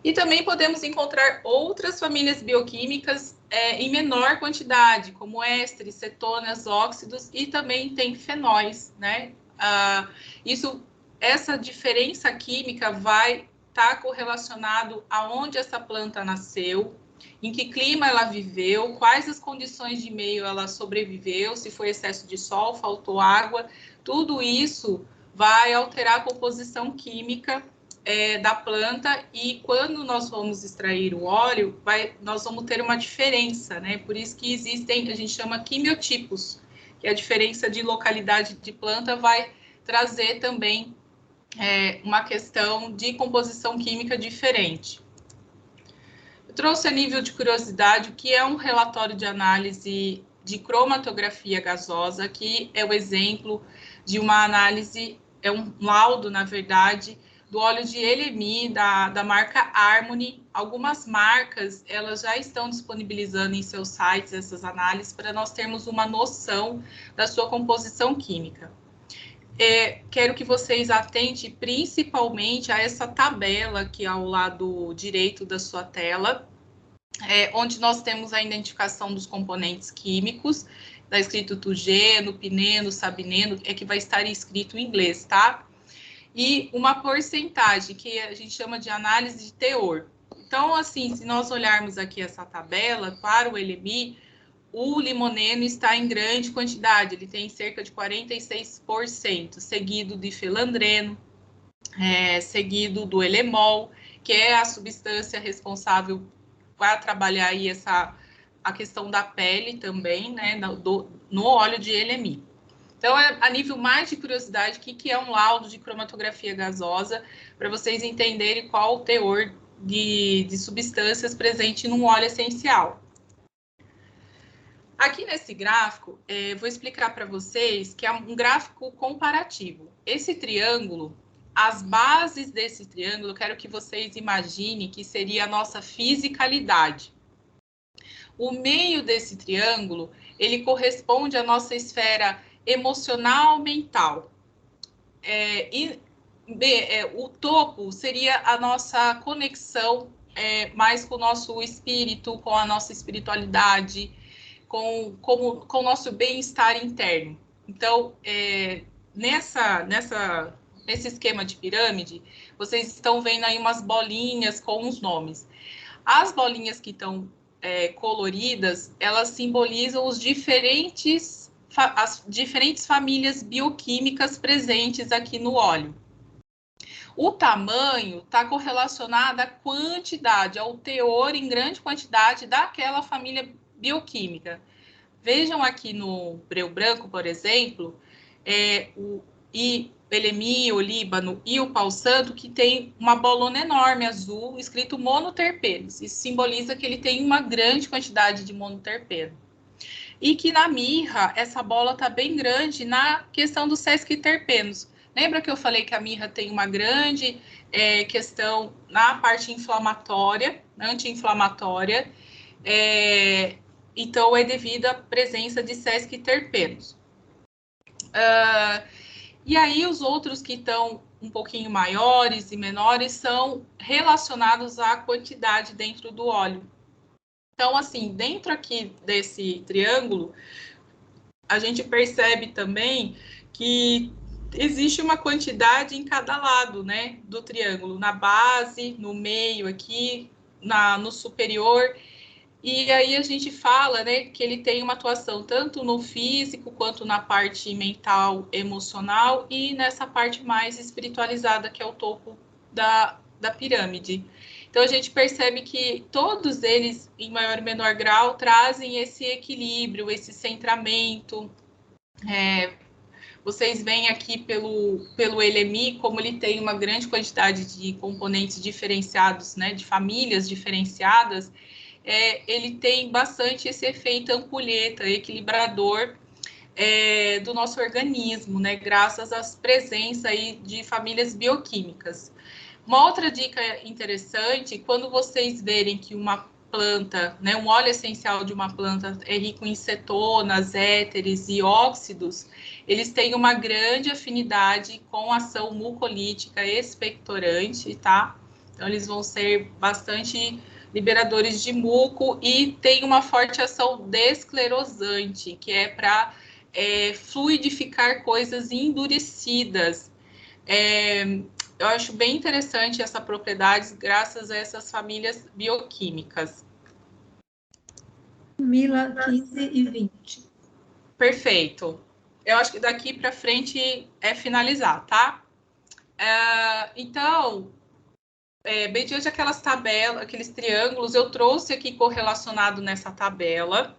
E também podemos encontrar outras famílias bioquímicas em menor quantidade, como ésteres, cetonas, óxidos, e também tem fenóis, né? Essa diferença química vai estar correlacionado aonde essa planta nasceu, em que clima ela viveu, quais as condições de meio ela sobreviveu, se foi excesso de sol, faltou água, tudo isso vai alterar a composição química da planta, e quando nós vamos extrair o óleo, nós vamos ter uma diferença, né? Por isso que existem, a gente chama quimiotipos. e a diferença de localidade de planta vai trazer também uma questão de composição química diferente. Eu trouxe a nível de curiosidade o que é um relatório de análise de cromatografia gasosa, que é o exemplo de uma análise, é um laudo, na verdade, do óleo de LMI da marca Harmony. Algumas marcas, elas já estão disponibilizando em seus sites essas análises para nós termos uma noção da sua composição química. Quero que vocês atentem principalmente a essa tabela que é ao lado direito da sua tela, onde nós temos a identificação dos componentes químicos, está escrito tugeno, pineno, sabineno, que vai estar escrito em inglês, tá? E uma porcentagem, que a gente chama de análise de teor. Então, assim, se nós olharmos aqui essa tabela, para o LMI, o limoneno está em grande quantidade, ele tem cerca de 46%, seguido de felandreno, seguido do elemol, que é a substância responsável para trabalhar aí a questão da pele também, né, no óleo de LMI. Então, a nível mais de curiosidade, o que é um laudo de cromatografia gasosa, para vocês entenderem qual o teor de substâncias presente num óleo essencial. Aqui nesse gráfico, vou explicar para vocês que é um gráfico comparativo. Esse triângulo, as bases desse triângulo, eu quero que vocês imaginem que seria a nossa fisicalidade. O meio desse triângulo, ele corresponde à nossa esfera emocional mental. O topo seria a nossa conexão mais com o nosso espírito, com a nossa espiritualidade, com o nosso bem-estar interno. Então, nesse esquema de pirâmide, vocês estão vendo aí umas bolinhas com os nomes. As bolinhas que estão coloridas, elas simbolizam as diferentes famílias bioquímicas presentes aqui no óleo. O tamanho está correlacionado à quantidade, ao teor em grande quantidade daquela família bioquímica. Vejam aqui no breu branco, por exemplo, o LMI, o líbano e o pau santo, que tem uma bolona enorme azul, escrito monoterpenos. Isso simboliza que ele tem uma grande quantidade de monoterpeno. E que na mirra, essa bola está bem grande na questão dos sesquiterpenos. Lembra que eu falei que a mirra tem uma grande questão na parte inflamatória, anti-inflamatória, então é devido à presença de sesquiterpenos. E aí os outros que estão um pouquinho maiores e menores são relacionados à quantidade dentro do óleo. Então, assim, dentro aqui desse triângulo, a gente percebe também que existe uma quantidade em cada lado, né, do triângulo, na base, no meio aqui, no superior. E aí a gente fala, né, que ele tem uma atuação tanto no físico quanto na parte mental, emocional e nessa parte mais espiritualizada, que é o topo da pirâmide. Então, a gente percebe que todos eles, em maior ou menor grau, trazem esse equilíbrio, esse centramento. Vocês veem aqui pelo LMI, como ele tem uma grande quantidade de componentes diferenciados, né, de famílias diferenciadas, ele tem bastante esse efeito ampulheta, equilibrador do nosso organismo, né, graças às presenças aí de famílias bioquímicas. Uma outra dica interessante, quando vocês verem que uma planta, né, um óleo essencial de uma planta é rico em cetonas, éteres e óxidos, eles têm uma grande afinidade com ação mucolítica expectorante, tá? Então, eles vão ser bastante liberadores de muco e tem uma forte ação desclerosante, que é para fluidificar coisas endurecidas. Eu acho bem interessante essa propriedade graças a essas famílias bioquímicas. Camila, 15 e 20. Perfeito. Eu acho que daqui para frente é finalizar, tá? Então, bem diante aquelas tabelas, aqueles triângulos, eu trouxe aqui correlacionado nessa tabela.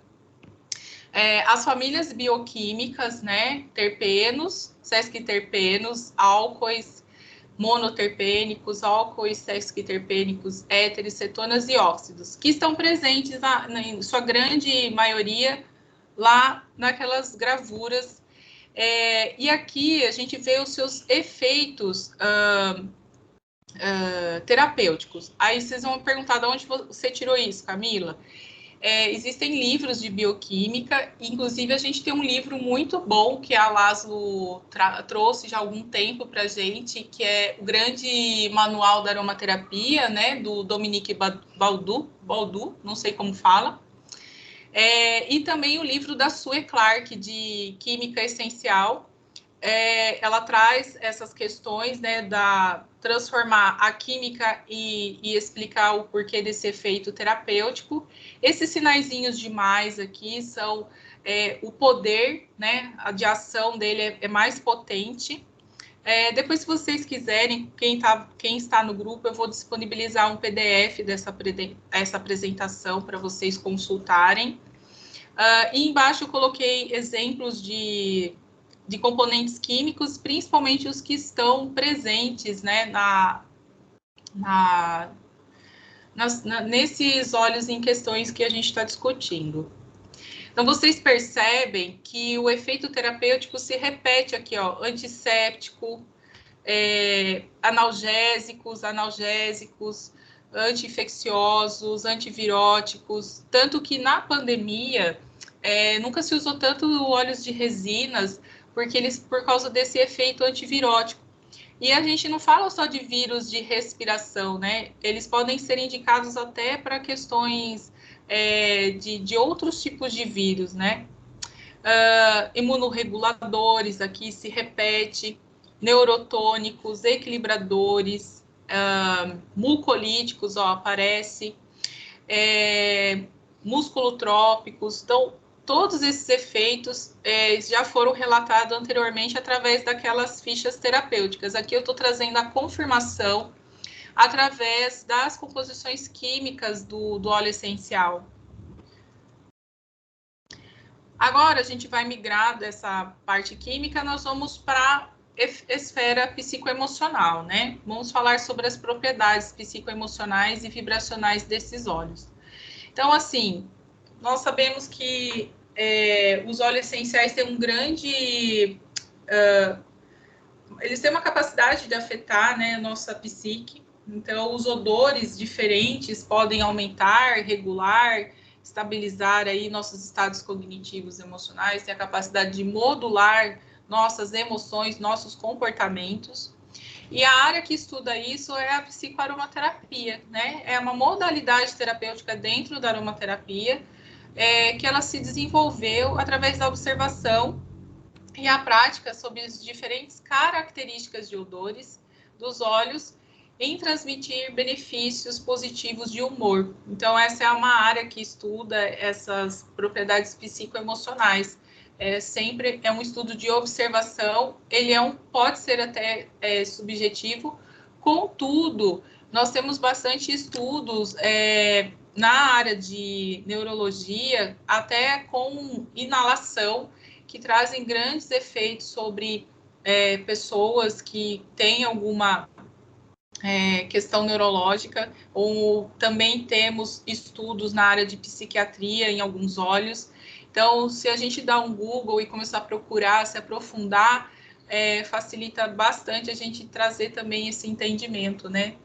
As famílias bioquímicas, né? Terpenos, sesquiterpenos, álcoois monoterpênicos, álcoois sesquiterpênicos, éteres, cetonas e óxidos, que estão presentes, em sua grande maioria, lá naquelas gravuras. E aqui a gente vê os seus efeitos terapêuticos. Aí vocês vão perguntar de onde você tirou isso, Camila? Existem livros de bioquímica, inclusive a gente tem um livro muito bom que a Laszlo trouxe já há algum tempo para a gente, que é o grande manual da aromaterapia, né, do Dominique Baudu, não sei como fala, e também o livro da Sue Clark, de Química Essencial. Ela traz essas questões, né, da transformar a química e explicar o porquê desse efeito terapêutico. Esses sinaizinhos de mais aqui são o poder, né, de ação dele é mais potente. Depois, se vocês quiserem, quem está no grupo, eu vou disponibilizar um PDF dessa apresentação para vocês consultarem. E embaixo eu coloquei exemplos de componentes químicos, principalmente os que estão presentes, né, nesses óleos em questões que a gente está discutindo. Então, vocês percebem que o efeito terapêutico se repete aqui, ó, antisséptico, analgésicos, anti-infecciosos, antiviróticos, tanto que na pandemia nunca se usou tanto óleos de resinas, porque por causa desse efeito antivirótico. E a gente não fala só de vírus de respiração, né? Eles podem ser indicados até para questões de outros tipos de vírus, né? Imunorreguladores, aqui se repete, neurotônicos, equilibradores, mucolíticos, ó, aparece, musculotrópicos. Então, todos esses efeitos já foram relatados anteriormente através daquelas fichas terapêuticas. Aqui eu estou trazendo a confirmação através das composições químicas do óleo essencial. Agora, a gente vai migrar dessa parte química, nós vamos para a esfera psicoemocional, né? Vamos falar sobre as propriedades psicoemocionais e vibracionais desses óleos. Então, assim, nós sabemos que os óleos essenciais têm um grande... eles têm uma capacidade de afetar, né, a nossa psique. Então, os odores diferentes podem aumentar, regular, estabilizar aí nossos estados cognitivos emocionais, têm a capacidade de modular nossas emoções, nossos comportamentos. E a área que estuda isso é a psicoaromaterapia, né? É uma modalidade terapêutica dentro da aromaterapia, que ela se desenvolveu através da observação e a prática sobre as diferentes características de odores dos óleos em transmitir benefícios positivos de humor. Então, essa é uma área que estuda essas propriedades psicoemocionais. Sempre é um estudo de observação, ele pode ser até subjetivo, contudo, nós temos bastante estudos na área de neurologia, até com inalação, que trazem grandes efeitos sobre pessoas que têm alguma questão neurológica, ou também temos estudos na área de psiquiatria em alguns óleos. Então, se a gente dá um Google e começar a procurar, se aprofundar, facilita bastante a gente trazer também esse entendimento, né?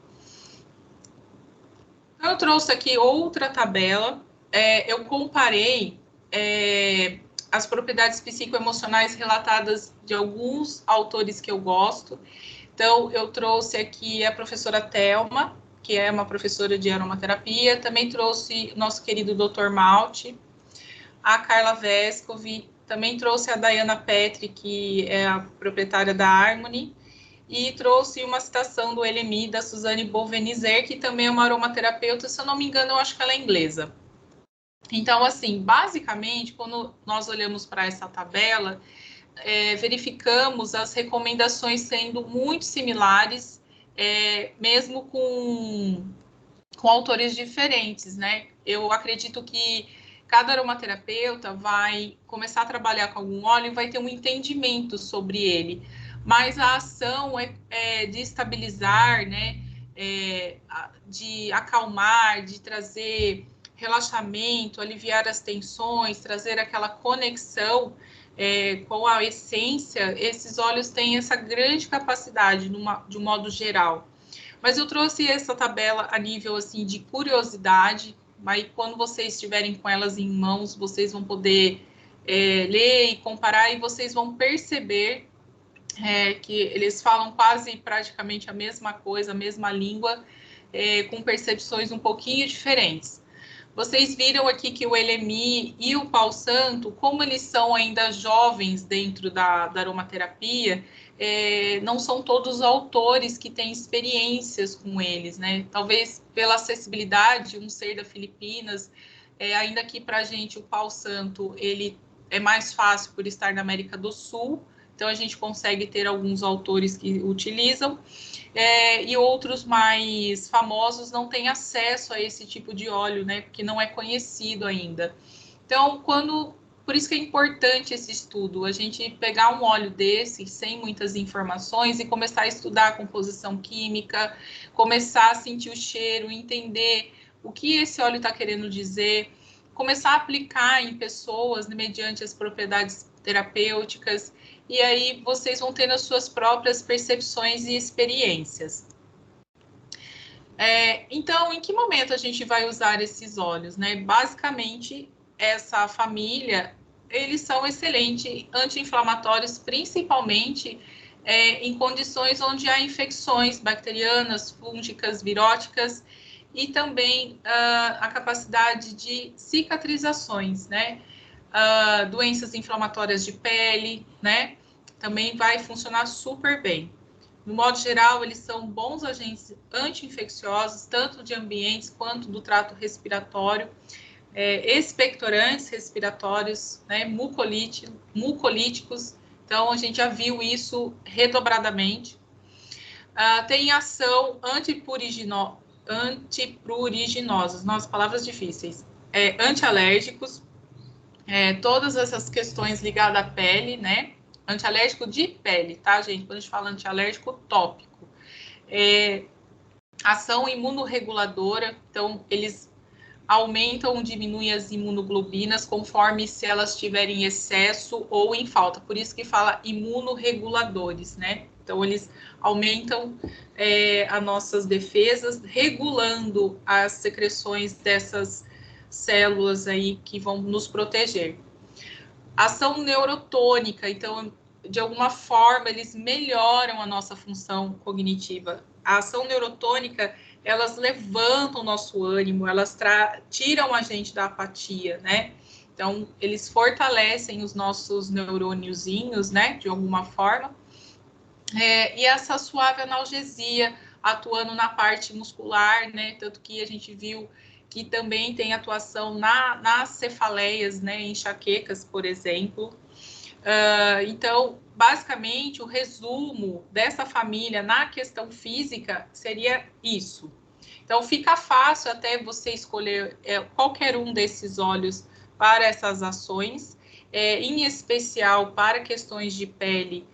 Eu trouxe aqui outra tabela, eu comparei as propriedades psicoemocionais relatadas de alguns autores que eu gosto. Então, eu trouxe aqui a professora Thelma, que é uma professora de aromaterapia, também trouxe o nosso querido Dr. Malte, a Carla Vescovi, também trouxe a Diana Petri, que é a proprietária da Harmony, e trouxe uma citação do LMI, da Suzanne Bovenizer, que também é uma aromaterapeuta, se eu não me engano, eu acho que ela é inglesa. Então, assim, basicamente, quando nós olhamos para essa tabela, verificamos as recomendações sendo muito similares, mesmo com autores diferentes, né? Eu acredito que cada aromaterapeuta vai começar a trabalhar com algum óleo e vai ter um entendimento sobre ele. Mas a ação é de estabilizar, né? De acalmar, de trazer relaxamento, aliviar as tensões, trazer aquela conexão com a essência. Esses óleos têm essa grande capacidade de um modo geral. Mas eu trouxe essa tabela a nível assim de curiosidade. Aí, quando vocês estiverem com elas em mãos, vocês vão poder ler e comparar, e vocês vão perceber que eles falam quase praticamente a mesma coisa, a mesma língua, com percepções um pouquinho diferentes. Vocês viram aqui que o LMI e o Pau Santo, como eles são ainda jovens dentro da aromaterapia, não são todos autores que têm experiências com eles, né? Talvez pela acessibilidade, um ser da Filipinas, ainda que para a gente o Pau Santo, ele é mais fácil por estar na América do Sul, então a gente consegue ter alguns autores que utilizam, e outros mais famosos não têm acesso a esse tipo de óleo, né? Porque não é conhecido ainda. Então, por isso que é importante esse estudo, a gente pegar um óleo desse, sem muitas informações, e começar a estudar a composição química, começar a sentir o cheiro, entender o que esse óleo está querendo dizer, começar a aplicar em pessoas, né, mediante as propriedades terapêuticas, e aí vocês vão tendo as suas próprias percepções e experiências. Então, em que momento a gente vai usar esses óleos, né? Basicamente, essa família, eles são excelentes anti-inflamatórios, principalmente em condições onde há infecções bacterianas, fúngicas, viróticas, e também a capacidade de cicatrizações, né? Doenças inflamatórias de pele, né? Também vai funcionar super bem. No modo geral, eles são bons agentes anti-infecciosos, tanto de ambientes quanto do trato respiratório, expectorantes respiratórios, né, mucolíticos. Então, a gente já viu isso redobradamente. Tem ação antipruriginosas, nossa, palavras difíceis, antialérgicos, todas essas questões ligadas à pele, né? Antialérgico de pele, tá, gente? Quando a gente fala antialérgico tópico. Ação imunorreguladora, então eles aumentam ou diminuem as imunoglobinas conforme se elas tiverem excesso ou em falta. Por isso que fala imunorreguladores, né? Então, eles aumentam as nossas defesas, regulando as secreções dessas células aí que vão nos proteger. Ação neurotônica, então, de alguma forma, eles melhoram a nossa função cognitiva. A ação neurotônica, elas levantam o nosso ânimo, elas tiram a gente da apatia, né? Então, eles fortalecem os nossos neurôniozinhos, né? De alguma forma. E essa suave analgesia, atuando na parte muscular, né? Tanto que a gente viu que também tem atuação nas cefaleias, né? Enxaquecas, por exemplo. Então, basicamente, o resumo dessa família na questão física seria isso. Então, fica fácil até você escolher qualquer um desses óleos para essas ações, em especial para questões de pele,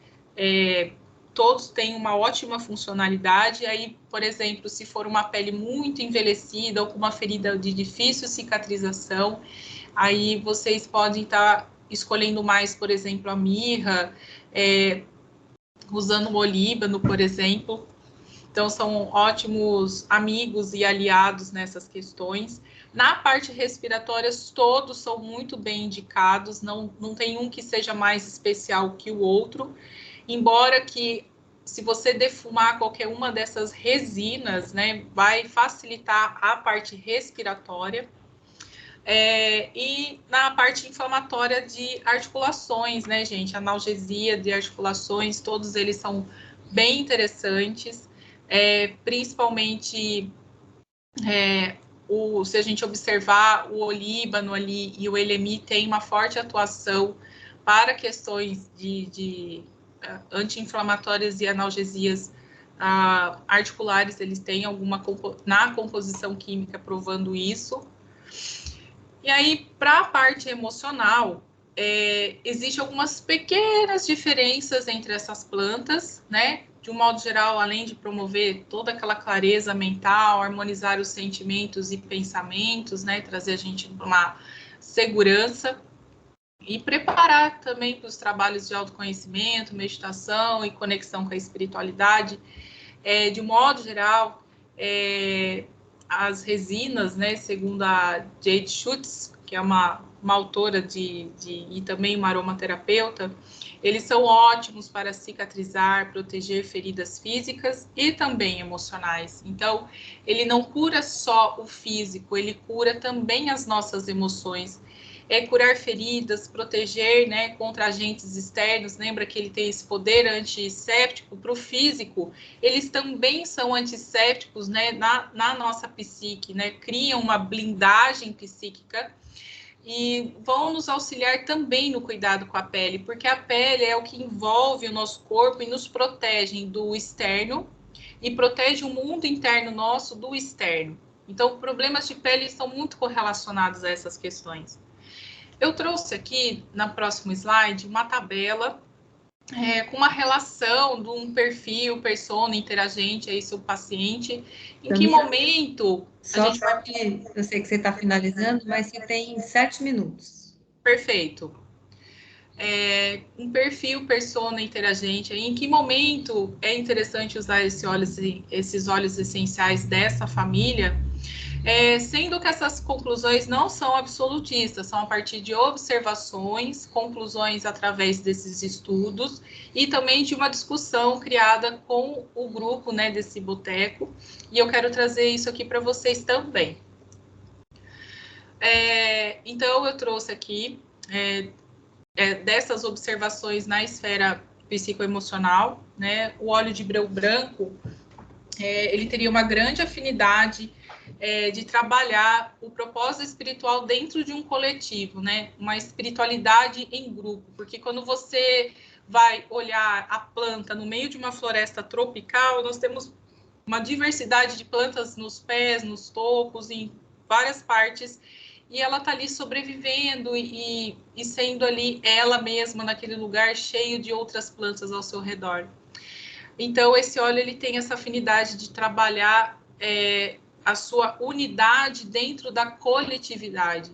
todos têm uma ótima funcionalidade. Aí, por exemplo, se for uma pele muito envelhecida ou com uma ferida de difícil cicatrização, aí vocês podem estar escolhendo mais, por exemplo, a mirra, usando o olíbano, por exemplo. Então, são ótimos amigos e aliados nessas questões. Na parte respiratória, todos são muito bem indicados, não tem um que seja mais especial que o outro, embora que, se você defumar qualquer uma dessas resinas, né, vai facilitar a parte respiratória. E na parte inflamatória de articulações, né, gente? Analgesia de articulações, todos eles são bem interessantes, principalmente se a gente observar o olíbano ali e o LMI tem uma forte atuação para questões de anti-inflamatórias e analgesias articulares, eles têm alguma na composição química provando isso. E aí, Para a parte emocional, existem algumas pequenas diferenças entre essas plantas, né? De um modo geral, além de promover toda aquela clareza mental, harmonizar os sentimentos e pensamentos, né? Trazer a gente para uma segurança e preparar também para os trabalhos de autoconhecimento, meditação e conexão com a espiritualidade. De um modo geral, as resinas, né? Segundo a Jade Schutz, que é uma autora e também uma aromaterapeuta, eles são ótimos para cicatrizar, proteger feridas físicas e também emocionais. Então, ele não cura só o físico, ele cura também as nossas emoções. Curar feridas, proteger, né, contra agentes externos. Lembra que ele tem esse poder antisséptico para o físico. Eles também são antissépticos, né, na nossa psique, né, criam uma blindagem psíquica e vão nos auxiliar também no cuidado com a pele, porque a pele é o que envolve o nosso corpo e nos protege do externo e protege o mundo interno nosso do externo. Então, problemas de pele estão muito correlacionados a essas questões. Eu trouxe aqui, na próxima slide, uma tabela com uma relação de um perfil, persona, interagente, aí seu paciente, em que momento... Só que eu sei que você está finalizando, mas você tem 7 minutos. Perfeito. Um perfil, persona, interagente, aí, em que momento é interessante usar esses óleos essenciais dessa família, sendo que essas conclusões não são absolutistas, são a partir de observações, conclusões através desses estudos e também de uma discussão criada com o grupo, né, desse boteco, e eu quero trazer isso aqui para vocês também. Então, eu trouxe aqui dessas observações na esfera psicoemocional, né, o óleo de breu branco, ele teria uma grande afinidade de trabalhar o propósito espiritual dentro de um coletivo, né? Uma espiritualidade em grupo, porque quando você vai olhar a planta no meio de uma floresta tropical, nós temos uma diversidade de plantas nos pés, nos tocos, em várias partes, e ela está ali sobrevivendo e sendo ali ela mesma naquele lugar cheio de outras plantas ao seu redor. Então, esse óleo ele tem essa afinidade de trabalhar a sua unidade dentro da coletividade.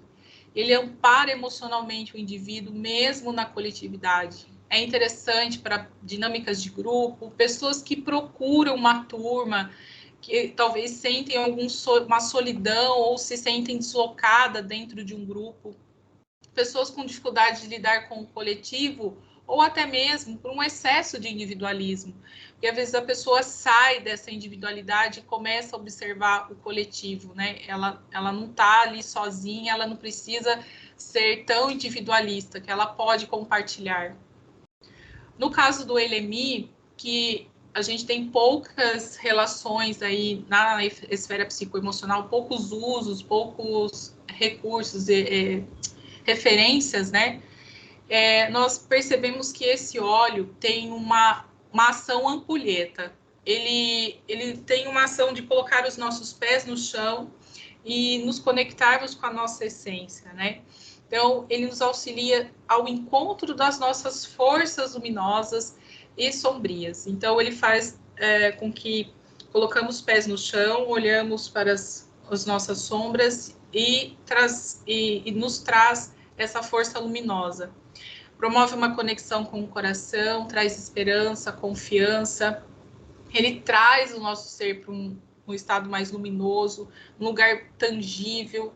Ele ampara emocionalmente o indivíduo, mesmo na coletividade. É interessante para dinâmicas de grupo, pessoas que procuram uma turma, que talvez sentem uma solidão ou se sentem deslocadas dentro de um grupo. Pessoas com dificuldade de lidar com o coletivo, ou até mesmo por um excesso de individualismo. Porque às vezes a pessoa sai dessa individualidade e começa a observar o coletivo, né? Ela não está ali sozinha, ela não precisa ser tão individualista, que ela pode compartilhar. No caso do LMI, que a gente tem poucas relações aí na esfera psicoemocional, poucos usos, poucos recursos, referências, né? Nós percebemos que esse óleo tem uma ação ampulheta. Ele tem uma ação de colocar os nossos pés no chão e nos conectarmos com a nossa essência, né? Então, ele nos auxilia ao encontro das nossas forças luminosas e sombrias. Então, ele faz com que colocamos os pés no chão, olhamos para as nossas sombras e nos traz essa força luminosa. Promove uma conexão com o coração, traz esperança, confiança. Ele traz o nosso ser para um estado mais luminoso, um lugar tangível.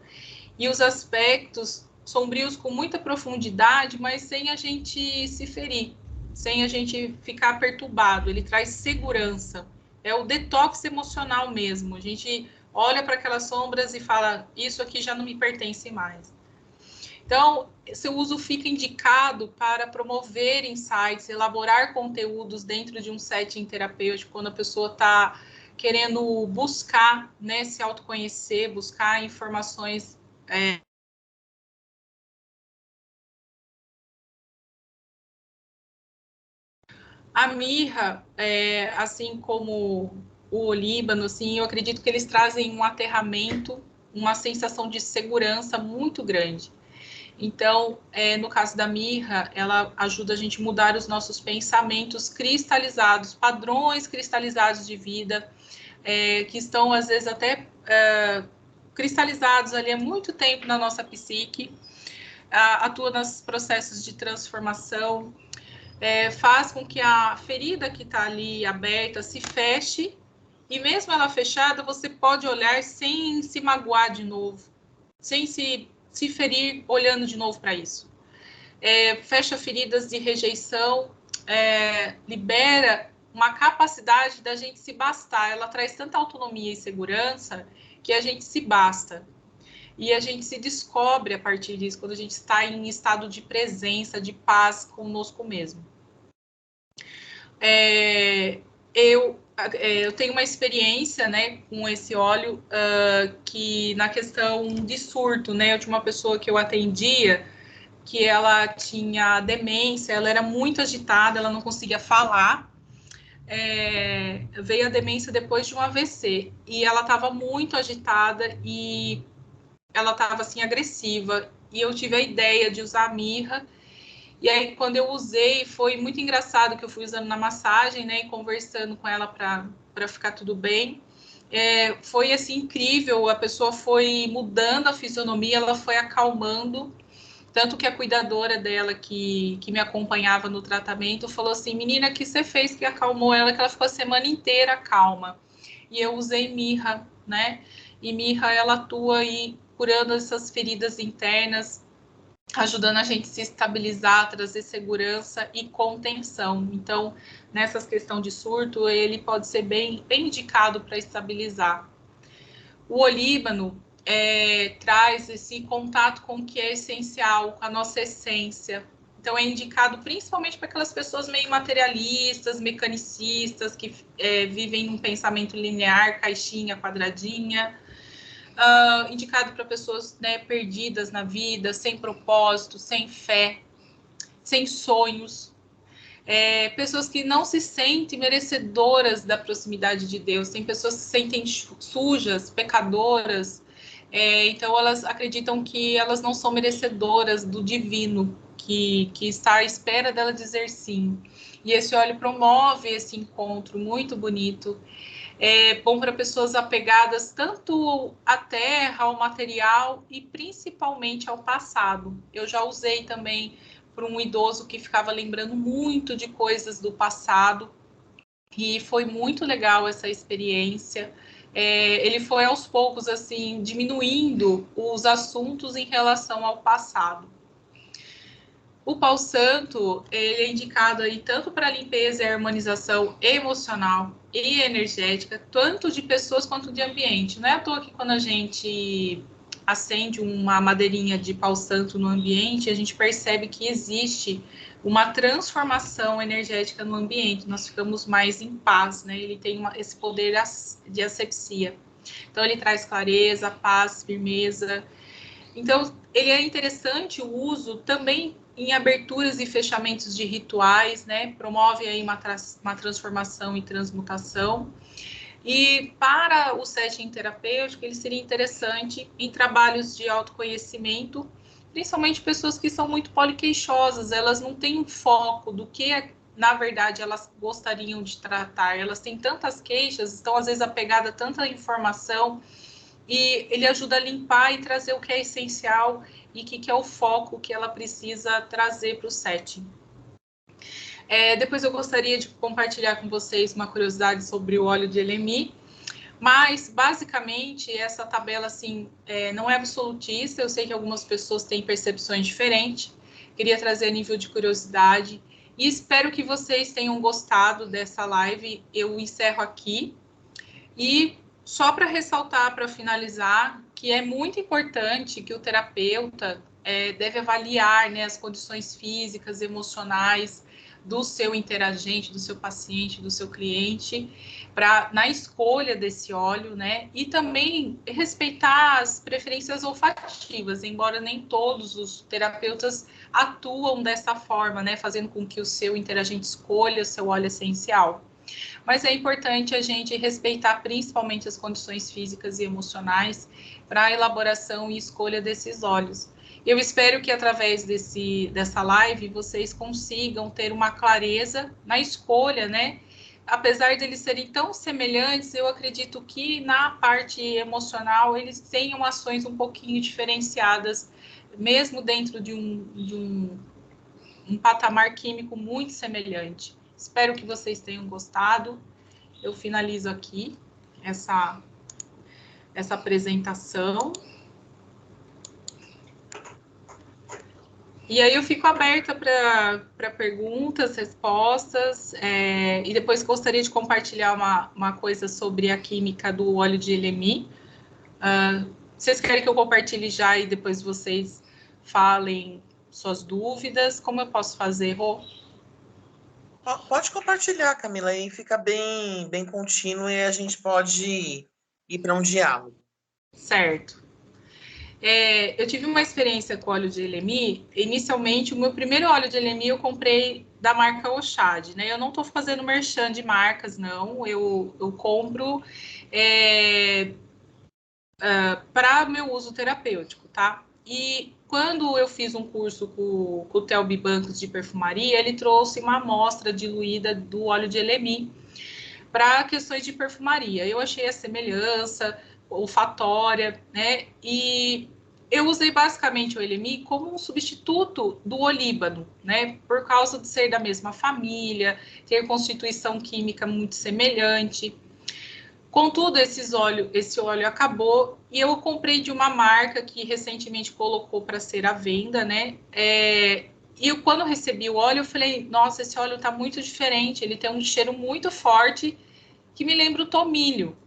E os aspectos sombrios com muita profundidade, mas sem a gente se ferir, sem a gente ficar perturbado. Ele traz segurança. É o detox emocional mesmo. A gente olha para aquelas sombras e fala, isso aqui já não me pertence mais. Então, seu uso fica indicado para promover insights, elaborar conteúdos dentro de um setting terapêutico, quando a pessoa está querendo buscar, né, se autoconhecer, buscar informações. A mirra, assim como o olíbano, assim, eu acredito que eles trazem um aterramento, uma sensação de segurança muito grande. Então, no caso da mirra, ela ajuda a gente a mudar os nossos pensamentos cristalizados, padrões cristalizados de vida, que estão, às vezes, até cristalizados ali há muito tempo na nossa psique, atua nos processos de transformação, faz com que a ferida que está ali aberta se feche, e mesmo ela fechada, você pode olhar sem se magoar de novo, sem se ferir olhando de novo para isso. Fecha feridas de rejeição, libera uma capacidade da gente se bastar. Ela traz tanta autonomia e segurança que a gente se basta. E a gente se descobre a partir disso, quando a gente está em estado de presença, de paz conosco mesmo. Eu tenho uma experiência, né, com esse óleo, que na questão de surto, né, eu tinha uma pessoa que eu atendia, que ela tinha demência, ela era muito agitada, ela não conseguia falar, veio a demência depois de um AVC, e ela estava muito agitada, e ela estava, assim, agressiva, e eu tive a ideia de usar a mirra. E aí, quando eu usei, foi muito engraçado que eu fui usando na massagem, né, e conversando com ela para ficar tudo bem. Foi, assim, incrível, a pessoa foi mudando a fisionomia, ela foi acalmando, tanto que a cuidadora dela, que me acompanhava no tratamento, falou assim, menina, o que você fez que acalmou ela, que ela ficou a semana inteira calma. E eu usei mirra, né, e mirra, ela atua aí curando essas feridas internas, ajudando a gente a se estabilizar, trazer segurança e contenção. Então, nessas questões de surto, ele pode ser bem indicado para estabilizar. O olíbano traz esse contato com o que é essencial, com a nossa essência. Então, é indicado principalmente para aquelas pessoas meio materialistas, mecanicistas, que vivem um pensamento linear, caixinha, quadradinha. Indicado para pessoas, né, perdidas na vida, sem propósito, sem fé, sem sonhos, pessoas que não se sentem merecedoras da proximidade de Deus, tem pessoas que se sentem sujas, pecadoras, então elas acreditam que elas não são merecedoras do divino, que está à espera dela dizer sim. E esse óleo promove esse encontro muito bonito. É bom para pessoas apegadas tanto à terra, ao material e principalmente ao passado. Eu já usei também para um idoso que ficava lembrando muito de coisas do passado, e foi muito legal essa experiência. Ele foi aos poucos assim diminuindo os assuntos em relação ao passado. O pau santo, ele é indicado aí tanto para limpeza e harmonização emocional e energética, tanto de pessoas quanto de ambiente. Não é à toa que quando a gente acende uma madeirinha de pau santo no ambiente, a gente percebe que existe uma transformação energética no ambiente, nós ficamos mais em paz, né? Ele tem esse poder de asepsia. Então, ele traz clareza, paz, firmeza. Então, ele é interessante o uso também em aberturas e fechamentos de rituais, né? Promove aí uma transformação e transmutação. E para o setting terapêutico, ele seria interessante em trabalhos de autoconhecimento, principalmente pessoas que são muito poliqueixosas, elas não têm um foco do que, na verdade, elas gostariam de tratar. Elas têm tantas queixas, estão às vezes apegadas a tanta informação, e ele ajuda a limpar e trazer o que é essencial e o que é o foco que ela precisa trazer para o setting. Depois eu gostaria de compartilhar com vocês uma curiosidade sobre o óleo de Elemi, mas basicamente essa tabela assim, não é absolutista, eu sei que algumas pessoas têm percepções diferentes, queria trazer a nível de curiosidade e espero que vocês tenham gostado dessa live. Eu encerro aqui e só para ressaltar, para finalizar, que é muito importante que o terapeuta deve avaliar, né, as condições físicas, emocionais do seu interagente, do seu paciente, do seu cliente, na escolha desse óleo, né, e também respeitar as preferências olfativas, embora nem todos os terapeutas atuam dessa forma, né, fazendo com que o seu interagente escolha o seu óleo essencial. Mas é importante a gente respeitar principalmente as condições físicas e emocionais para a elaboração e escolha desses óleos. Eu espero que através dessa live vocês consigam ter uma clareza na escolha, né? Apesar de eles serem tão semelhantes, eu acredito que na parte emocional eles tenham ações um pouquinho diferenciadas, mesmo dentro de um patamar químico muito semelhante. Espero que vocês tenham gostado. Eu finalizo aqui essa apresentação. E aí eu fico aberta para perguntas, respostas, e depois gostaria de compartilhar uma coisa sobre a química do óleo de LMI. Vocês querem que eu compartilhe já e depois vocês falem suas dúvidas? Como eu posso fazer, Rô? Pode compartilhar, Camila, aí fica bem contínuo e a gente pode ir para um diálogo. Certo. Eu tive uma experiência com óleo de LMI. Inicialmente, o meu primeiro óleo de LMI eu comprei da marca Oshad, né? Eu não estou fazendo merchan de marcas, não. Eu compro para meu uso terapêutico, tá? E quando eu fiz um curso com o Telbi Bancos de perfumaria, ele trouxe uma amostra diluída do óleo de LMI para questões de perfumaria. Eu achei a semelhança olfatória, né? E eu usei basicamente o LMI como um substituto do olíbano, né? Por causa de ser da mesma família, ter constituição química muito semelhante. Contudo, esse óleo acabou e eu comprei de uma marca que recentemente colocou para ser à venda, né? E quando eu recebi o óleo, eu falei, nossa, esse óleo está muito diferente, ele tem um cheiro muito forte que me lembra o tomilho.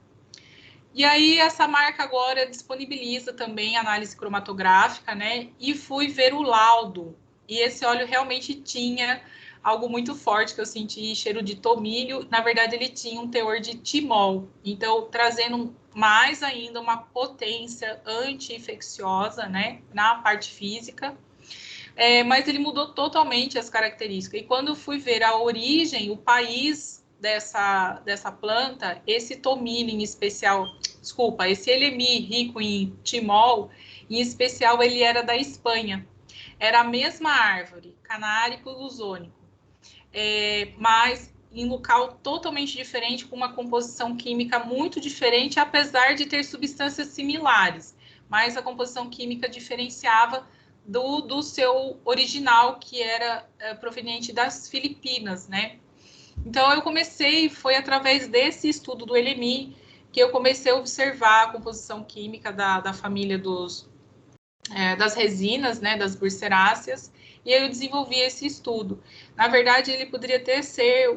E aí, essa marca agora disponibiliza também análise cromatográfica, né? E fui ver o laudo. E esse óleo realmente tinha algo muito forte, que eu senti cheiro de tomilho. Na verdade, ele tinha um teor de timol. Então, trazendo mais ainda uma potência anti-infecciosa, né? Na parte física. Mas ele mudou totalmente as características. E quando eu fui ver a origem, o país dessa planta, esse tomilho em especial, desculpa, esse LMI rico em timol, em especial ele era da Espanha. Era a mesma árvore, canárico luzônico, mas em local totalmente diferente, com uma composição química muito diferente, apesar de ter substâncias similares, mas a composição química diferenciava do seu original, que era proveniente das Filipinas, né? Então, foi através desse estudo do LMI que eu comecei a observar a composição química da família das resinas, né, das burseráceas, e aí eu desenvolvi esse estudo. Na verdade, ele poderia até ser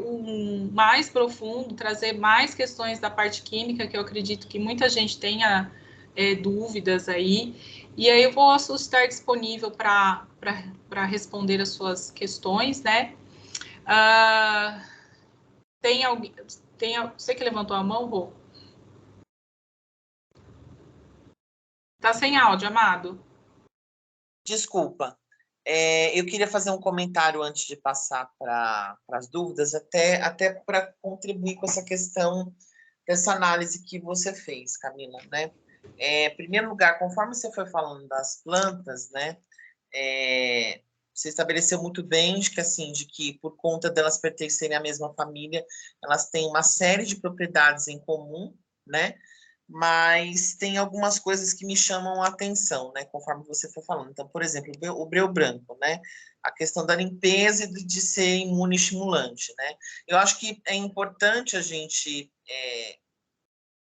mais profundo, trazer mais questões da parte química, que eu acredito que muita gente tenha dúvidas aí, e aí eu posso estar disponível para responder as suas questões, né? Tem alguém... Você que levantou a mão, Rô? Tá sem áudio, amado? Desculpa. Eu queria fazer um comentário antes de passar para as dúvidas, até para contribuir com essa questão dessa análise que você fez, Camila, né? Em primeiro lugar, conforme você foi falando das plantas, né? Você estabeleceu muito bem de que por conta delas pertencerem à mesma família, elas têm uma série de propriedades em comum, né? Mas tem algumas coisas que me chamam a atenção, né? Conforme você foi falando. Então, por exemplo, o breu branco, né? A questão da limpeza e de ser imunoestimulante, né? Eu acho que é importante a gente,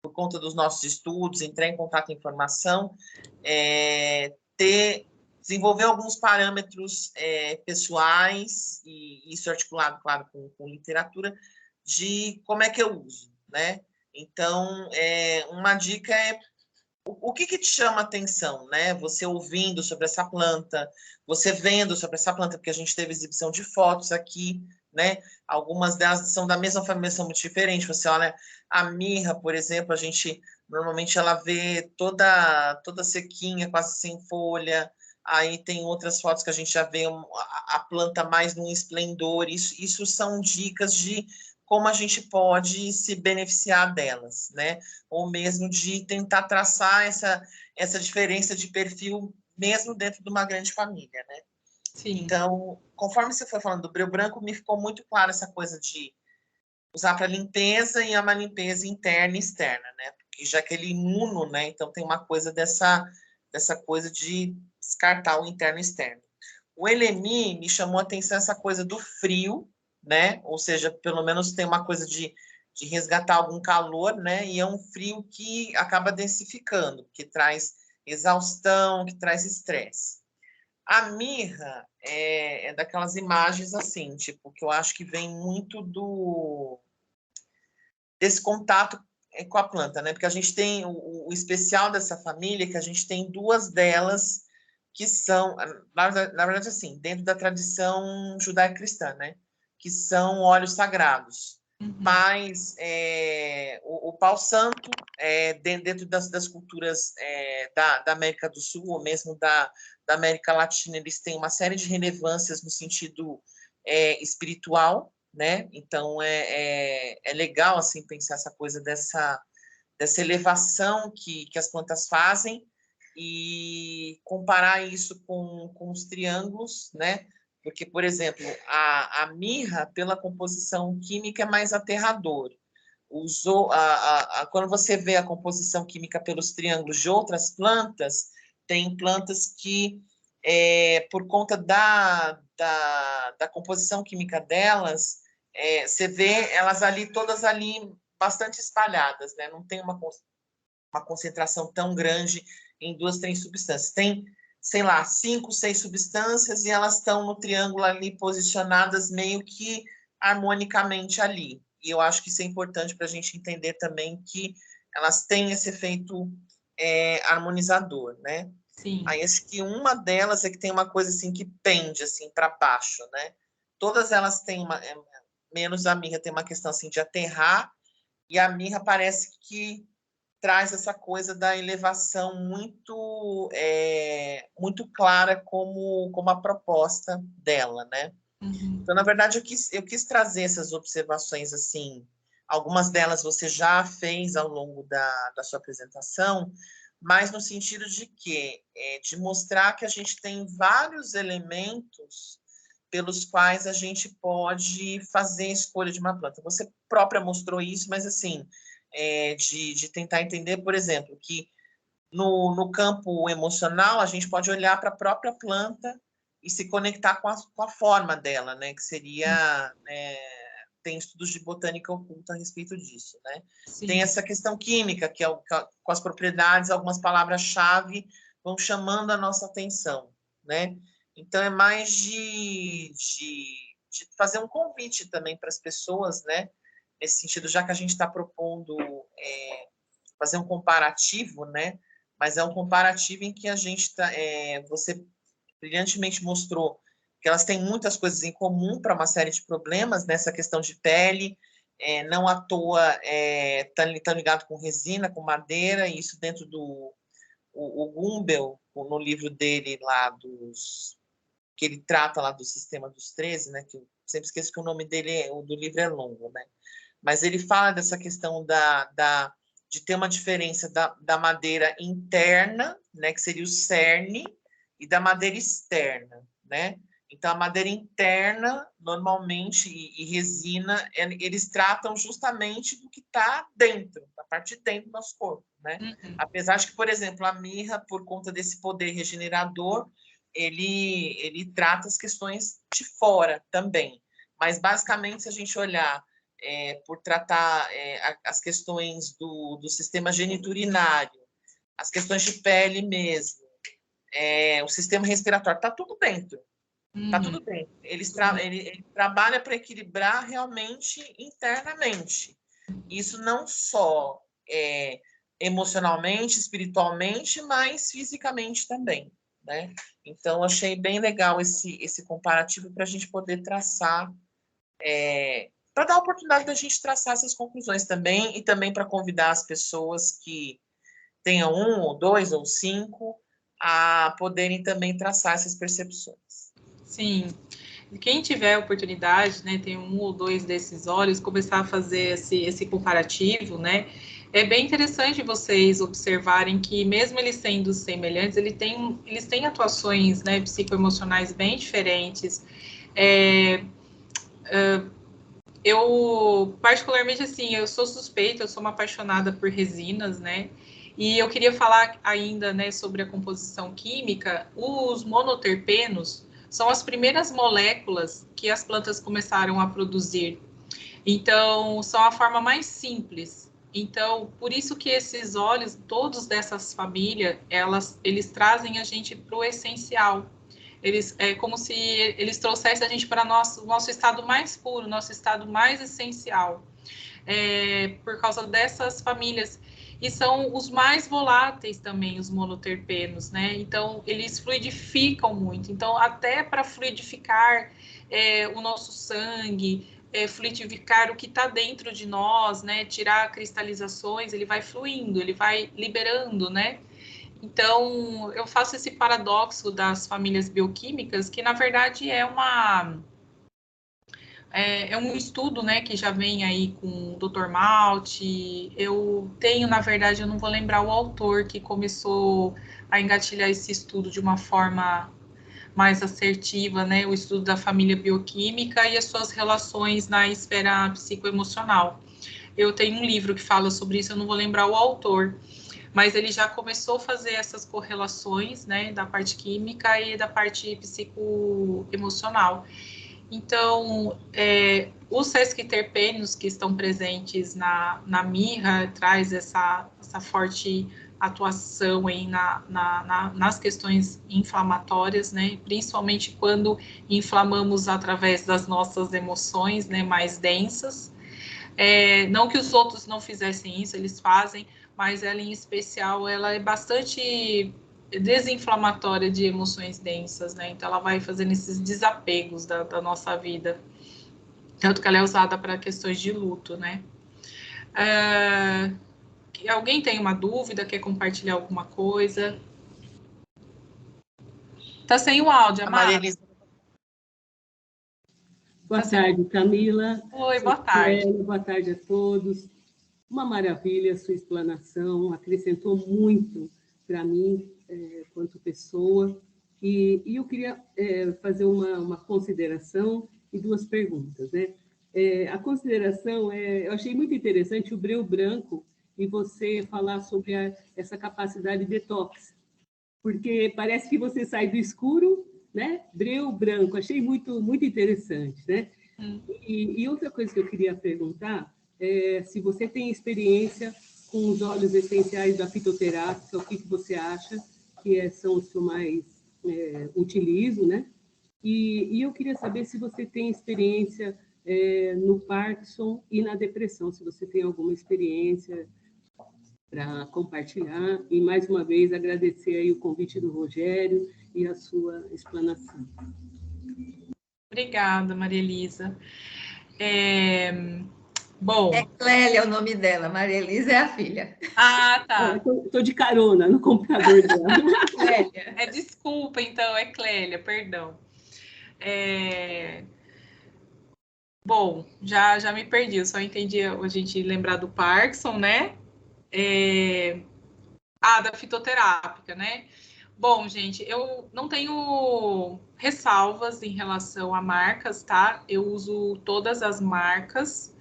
por conta dos nossos estudos, entrar em contato com a informação, desenvolver alguns parâmetros pessoais, e isso articulado, claro, com literatura, de como é que eu uso, né? Então, uma dica é o que te chama a atenção, né? Você ouvindo sobre essa planta, você vendo sobre essa planta, porque a gente teve exibição de fotos aqui, né? Algumas delas são da mesma família, são muito diferentes. Você olha a mirra, por exemplo, a gente normalmente ela vê toda sequinha, quase sem folha. Aí tem outras fotos que a gente já vê a planta mais num esplendor. Isso são dicas de como a gente pode se beneficiar delas, né? Ou mesmo de tentar traçar essa diferença de perfil mesmo dentro de uma grande família, né? Sim. Então, conforme você foi falando do breu branco, me ficou muito claro essa coisa de usar para limpeza, e é uma limpeza interna e externa, né? Porque já que ele é imuno, né? Então tem uma coisa dessa coisa de descartar o interno e externo. O Elemi me chamou a atenção essa coisa do frio, né? Ou seja, pelo menos tem uma coisa de resgatar algum calor, né? E é um frio que acaba densificando, que traz exaustão, que traz estresse. A mirra é daquelas imagens assim, tipo, que eu acho que vem muito desse contato com a planta, né? Porque a gente tem o especial dessa família, que a gente tem duas delas que são, na verdade, assim, dentro da tradição judaico-cristã, né? Que são óleos sagrados. Mas o pau santo, dentro das culturas da América do Sul, ou mesmo da América Latina, eles têm uma série de relevâncias no sentido espiritual, né? Então, é legal, assim, pensar essa coisa dessa elevação que as plantas fazem e comparar isso com os triângulos, né? Porque, por exemplo, a mirra, pela composição química, é mais aterrador. Quando você vê a composição química pelos triângulos de outras plantas, tem plantas que, por conta da composição química delas, você vê elas ali, todas ali, bastante espalhadas, né? Não tem uma concentração tão grande em 2, 3 substâncias. Tem, sei lá, 5, 6 substâncias e elas estão no triângulo ali posicionadas meio que harmonicamente ali. E eu acho que isso é importante para a gente entender também que elas têm esse efeito harmonizador, né? Sim. Aí acho que uma delas é que tem uma coisa assim que pende assim para baixo, né? Todas elas têm menos a mirra tem uma questão assim de aterrar, e a mirra parece que traz essa coisa da elevação muito clara como a proposta dela, né? Então, na verdade, eu quis trazer essas observações assim. Algumas delas você já fez ao longo da sua apresentação, mas no sentido de que de mostrar que a gente tem vários elementos pelos quais a gente pode fazer a escolha de uma planta. Você própria mostrou isso, mas assim, de tentar entender, por exemplo, que no campo emocional a gente pode olhar para a própria planta e se conectar com a forma dela, né? Que seria tem estudos de botânica oculta a respeito disso, né? Sim. Tem essa questão química, que com as propriedades, algumas palavras-chave vão chamando a nossa atenção, né? Então, é mais de fazer um convite também para as pessoas, né? Nesse sentido, já que a gente está propondo fazer um comparativo, né? Mas é um comparativo em que a gente você brilhantemente mostrou que elas têm muitas coisas em comum para uma série de problemas, nessa questão de pele, não à toa tá ligado com resina, com madeira, e isso dentro o Gumbel, no livro dele lá que ele trata lá do sistema dos 13, né? Que eu sempre esqueço que o nome dele, do livro é longo, né? Mas ele fala dessa questão de ter uma diferença da madeira interna, né? Que seria o cerne, e da madeira externa, né? Então, a madeira interna, normalmente, e resina, eles tratam justamente do que está dentro, da parte de dentro do nosso corpo, né? Apesar de que, por exemplo, a mirra, por conta desse poder regenerador, ele trata as questões de fora também. Mas, basicamente, se a gente olhar por tratar as questões do sistema geniturinário, as questões de pele mesmo, o sistema respiratório, está tudo dentro. Está tudo dentro. Ele trabalha para equilibrar realmente internamente. Isso não só emocionalmente, espiritualmente, mas fisicamente também, né? Então, achei bem legal esse comparativo para a gente poder traçar, para dar a oportunidade da gente traçar essas conclusões também, e também para convidar as pessoas que tenham 1, ou 2, ou 5, a poderem também traçar essas percepções. Sim. Quem tiver oportunidade, né, tem 1 ou 2 desses óleos, começar a fazer esse comparativo, né, é bem interessante vocês observarem que, mesmo eles sendo semelhantes, eles têm atuações, né, psicoemocionais bem diferentes. Eu, particularmente, assim, eu sou suspeita, eu sou uma apaixonada por resinas, né? E eu queria falar ainda, né, sobre a composição química. Os monoterpenos são as primeiras moléculas que as plantas começaram a produzir. Então, são a forma mais simples. Então, por isso que esses óleos, todos dessas famílias, eles trazem a gente para o essencial. É como se eles trouxessem a gente para o nosso estado mais puro, nosso estado mais essencial, por causa dessas famílias. E são os mais voláteis também, os monoterpenos, né? Então, eles fluidificam muito. Então, até para fluidificar o nosso sangue, fluidificar o que está dentro de nós, né? Tirar cristalizações, ele vai fluindo, ele vai liberando, né? Então, eu faço esse paradoxo das famílias bioquímicas, que na verdade é um estudo, né, que já vem aí com o Dr. Malte. Eu tenho, na verdade, eu não vou lembrar o autor que começou a engatilhar esse estudo de uma forma mais assertiva, né, o estudo da família bioquímica e as suas relações na esfera psicoemocional. Eu tenho um livro que fala sobre isso, eu não vou lembrar o autor, mas ele já começou a fazer essas correlações, né, da parte química e da parte psicoemocional. Então, os sesquiterpenos que estão presentes na mirra traz essa forte atuação aí nas questões inflamatórias, né, principalmente quando inflamamos através das nossas emoções, né, mais densas. Não que os outros não fizessem isso, eles fazem, mas ela em especial, ela é bastante desinflamatória de emoções densas, né? Então ela vai fazendo esses desapegos da nossa vida, tanto que ela é usada para questões de luto, né? Alguém tem uma dúvida, quer compartilhar alguma coisa? Tá sem o áudio, Amara. Boa tarde, Camila. Oi, boa tarde. Boa tarde a todos. Uma maravilha a sua explanação, acrescentou muito para mim, quanto pessoa. E eu queria fazer uma consideração e duas perguntas, né? A consideração, eu achei muito interessante o breu branco e você falar sobre essa capacidade de detox, porque parece que você sai do escuro, né? Breu branco, achei muito, muito interessante, né? E outra coisa que eu queria perguntar é se você tem experiência com os óleos essenciais da fitoterápica, o que você acha que são os que eu mais utilizo, né? E eu queria saber se você tem experiência no Parkinson e na depressão, se você tem alguma experiência para compartilhar. E, mais uma vez, agradecer aí o convite do Rogério e a sua explanação. Obrigada, Maria Elisa. Bom... Clélia é o nome dela, Maria Elisa é a filha. Ah, tá. Estou de carona no computador dela. Clélia. Desculpa, então, é Clélia, perdão. Bom, já me perdi, eu só entendi a gente lembrar do Parkinson, né? Da fitoterápica, né? Bom, gente, eu não tenho ressalvas em relação a marcas, tá? Eu uso todas as marcas,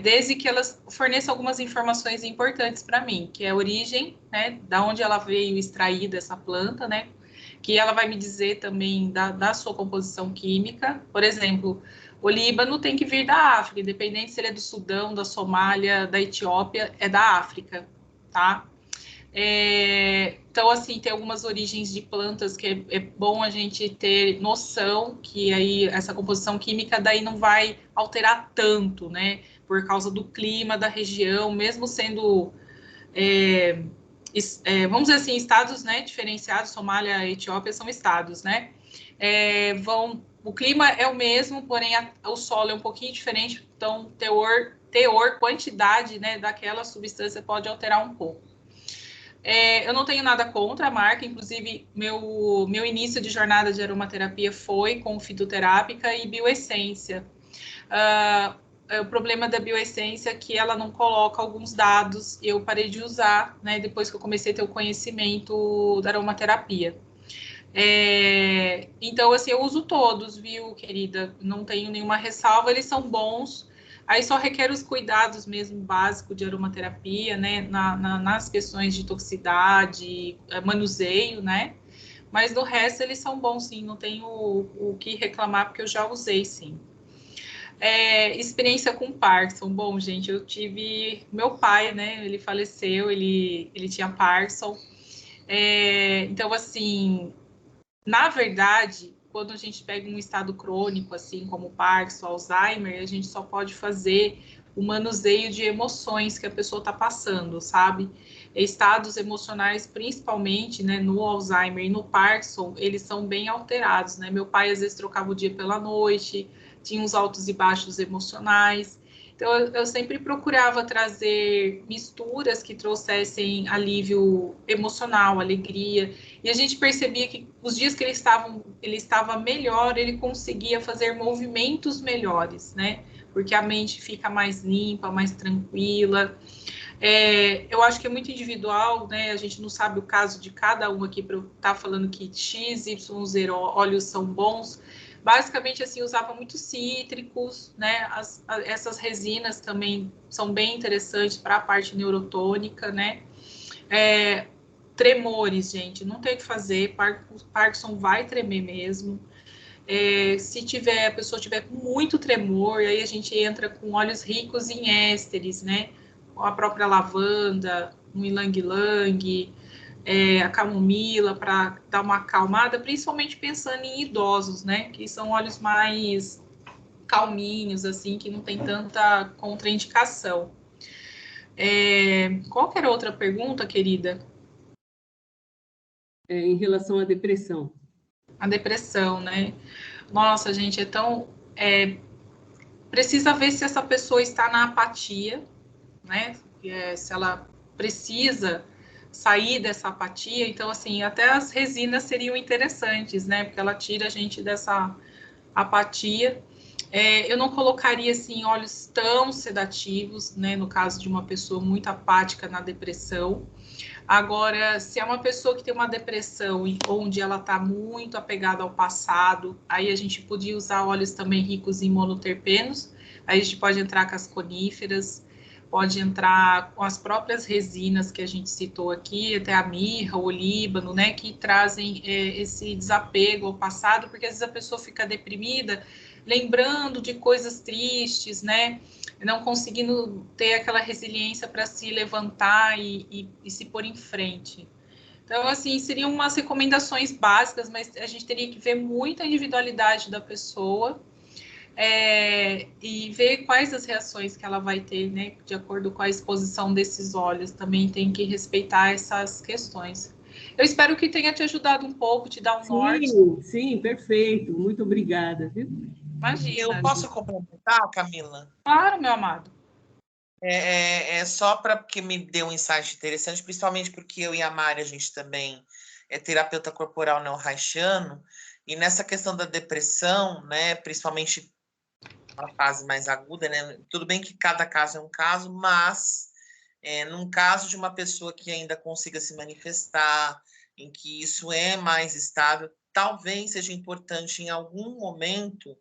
desde que elas forneçam algumas informações importantes para mim, que é a origem, né? Da onde ela veio extraída essa planta, né? Que ela vai me dizer também da sua composição química. Por exemplo, o Líbano tem que vir da África, independente se ele é do Sudão, da Somália, da Etiópia, é da África, tá? Então, assim, tem algumas origens de plantas que é bom a gente ter noção que aí essa composição química daí não vai alterar tanto, né? Por causa do clima da região, mesmo sendo, vamos dizer assim, estados, né, diferenciados, Somália e Etiópia são estados, né? O clima é o mesmo, porém o solo é um pouquinho diferente, então teor, quantidade, né, daquela substância pode alterar um pouco. Eu não tenho nada contra a marca, inclusive meu início de jornada de aromaterapia foi com fitoterápica e bioessência. o problema da bioessência é que ela não coloca alguns dados, e eu parei de usar, né, depois que eu comecei a ter o conhecimento da aromaterapia. Então, assim, eu uso todos, viu, querida? Não tenho nenhuma ressalva, eles são bons. Aí só requer os cuidados mesmo básicos de aromaterapia, né? Nas questões de toxicidade, manuseio, né? Mas do resto eles são bons, sim. Não tenho o que reclamar, porque eu já usei, sim. Experiência com Parkinson. Bom, gente, eu tive... Meu pai, né? Ele faleceu, ele tinha Parkinson. Então, assim... Na verdade, quando a gente pega um estado crônico, assim como Parkinson, Alzheimer, a gente só pode fazer o manuseio de emoções que a pessoa está passando, sabe? Estados emocionais, principalmente, né, no Alzheimer e no Parkinson, eles são bem alterados, né? Meu pai, às vezes, trocava o dia pela noite, tinha uns altos e baixos emocionais. Então, eu sempre procurava trazer misturas que trouxessem alívio emocional, alegria. E a gente percebia que os dias que ele estava melhor, ele conseguia fazer movimentos melhores, né? Porque a mente fica mais limpa, mais tranquila. Eu acho que é muito individual, né? A gente não sabe o caso de cada um aqui para eu estar falando que X, Y, Z óleos são bons. Basicamente, assim, usava muitos cítricos, né? Essas resinas também são bem interessantes para a parte neurotônica, né? Tremores, gente, não tem o que fazer, Parkinson vai tremer mesmo. Se a pessoa tiver com muito tremor, aí a gente entra com óleos ricos em ésteres, né? A própria lavanda, um ilang-ilang, a camomila para dar uma acalmada, principalmente pensando em idosos, né? Que são óleos mais calminhos, assim, que não tem tanta contraindicação. Qual que era a outra pergunta, querida? Em relação à depressão. A depressão, né? Nossa, gente, precisa ver se essa pessoa está na apatia, né? Se ela precisa sair dessa apatia. Então, assim, até as resinas seriam interessantes, né? Porque ela tira a gente dessa apatia. Eu não colocaria, assim, óleos tão sedativos, né? No caso de uma pessoa muito apática na depressão. Agora, se é uma pessoa que tem uma depressão onde ela está muito apegada ao passado, aí a gente podia usar óleos também ricos em monoterpenos, aí a gente pode entrar com as coníferas, pode entrar com as próprias resinas que a gente citou aqui, até a mirra, o olíbano, né, que trazem esse desapego ao passado, porque às vezes a pessoa fica deprimida, lembrando de coisas tristes, né, não conseguindo ter aquela resiliência para se levantar e se pôr em frente. Então, assim, seriam umas recomendações básicas, mas a gente teria que ver muita individualidade da pessoa e ver quais as reações que ela vai ter, né, de acordo com a exposição desses óleos. Também tem que respeitar essas questões. Eu espero que tenha te ajudado um pouco, te dar um norte. Sim, perfeito. Muito obrigada, viu? Imagina. Eu posso complementar, Camila? Claro, meu amado. Só porque me deu um insight interessante, principalmente porque eu e a Mari, a gente também é terapeuta corporal neo-haitiano, e nessa questão da depressão, né, principalmente uma fase mais aguda, né, tudo bem que cada caso é um caso, mas num caso de uma pessoa que ainda consiga se manifestar, em que isso é mais estável, talvez seja importante em algum momento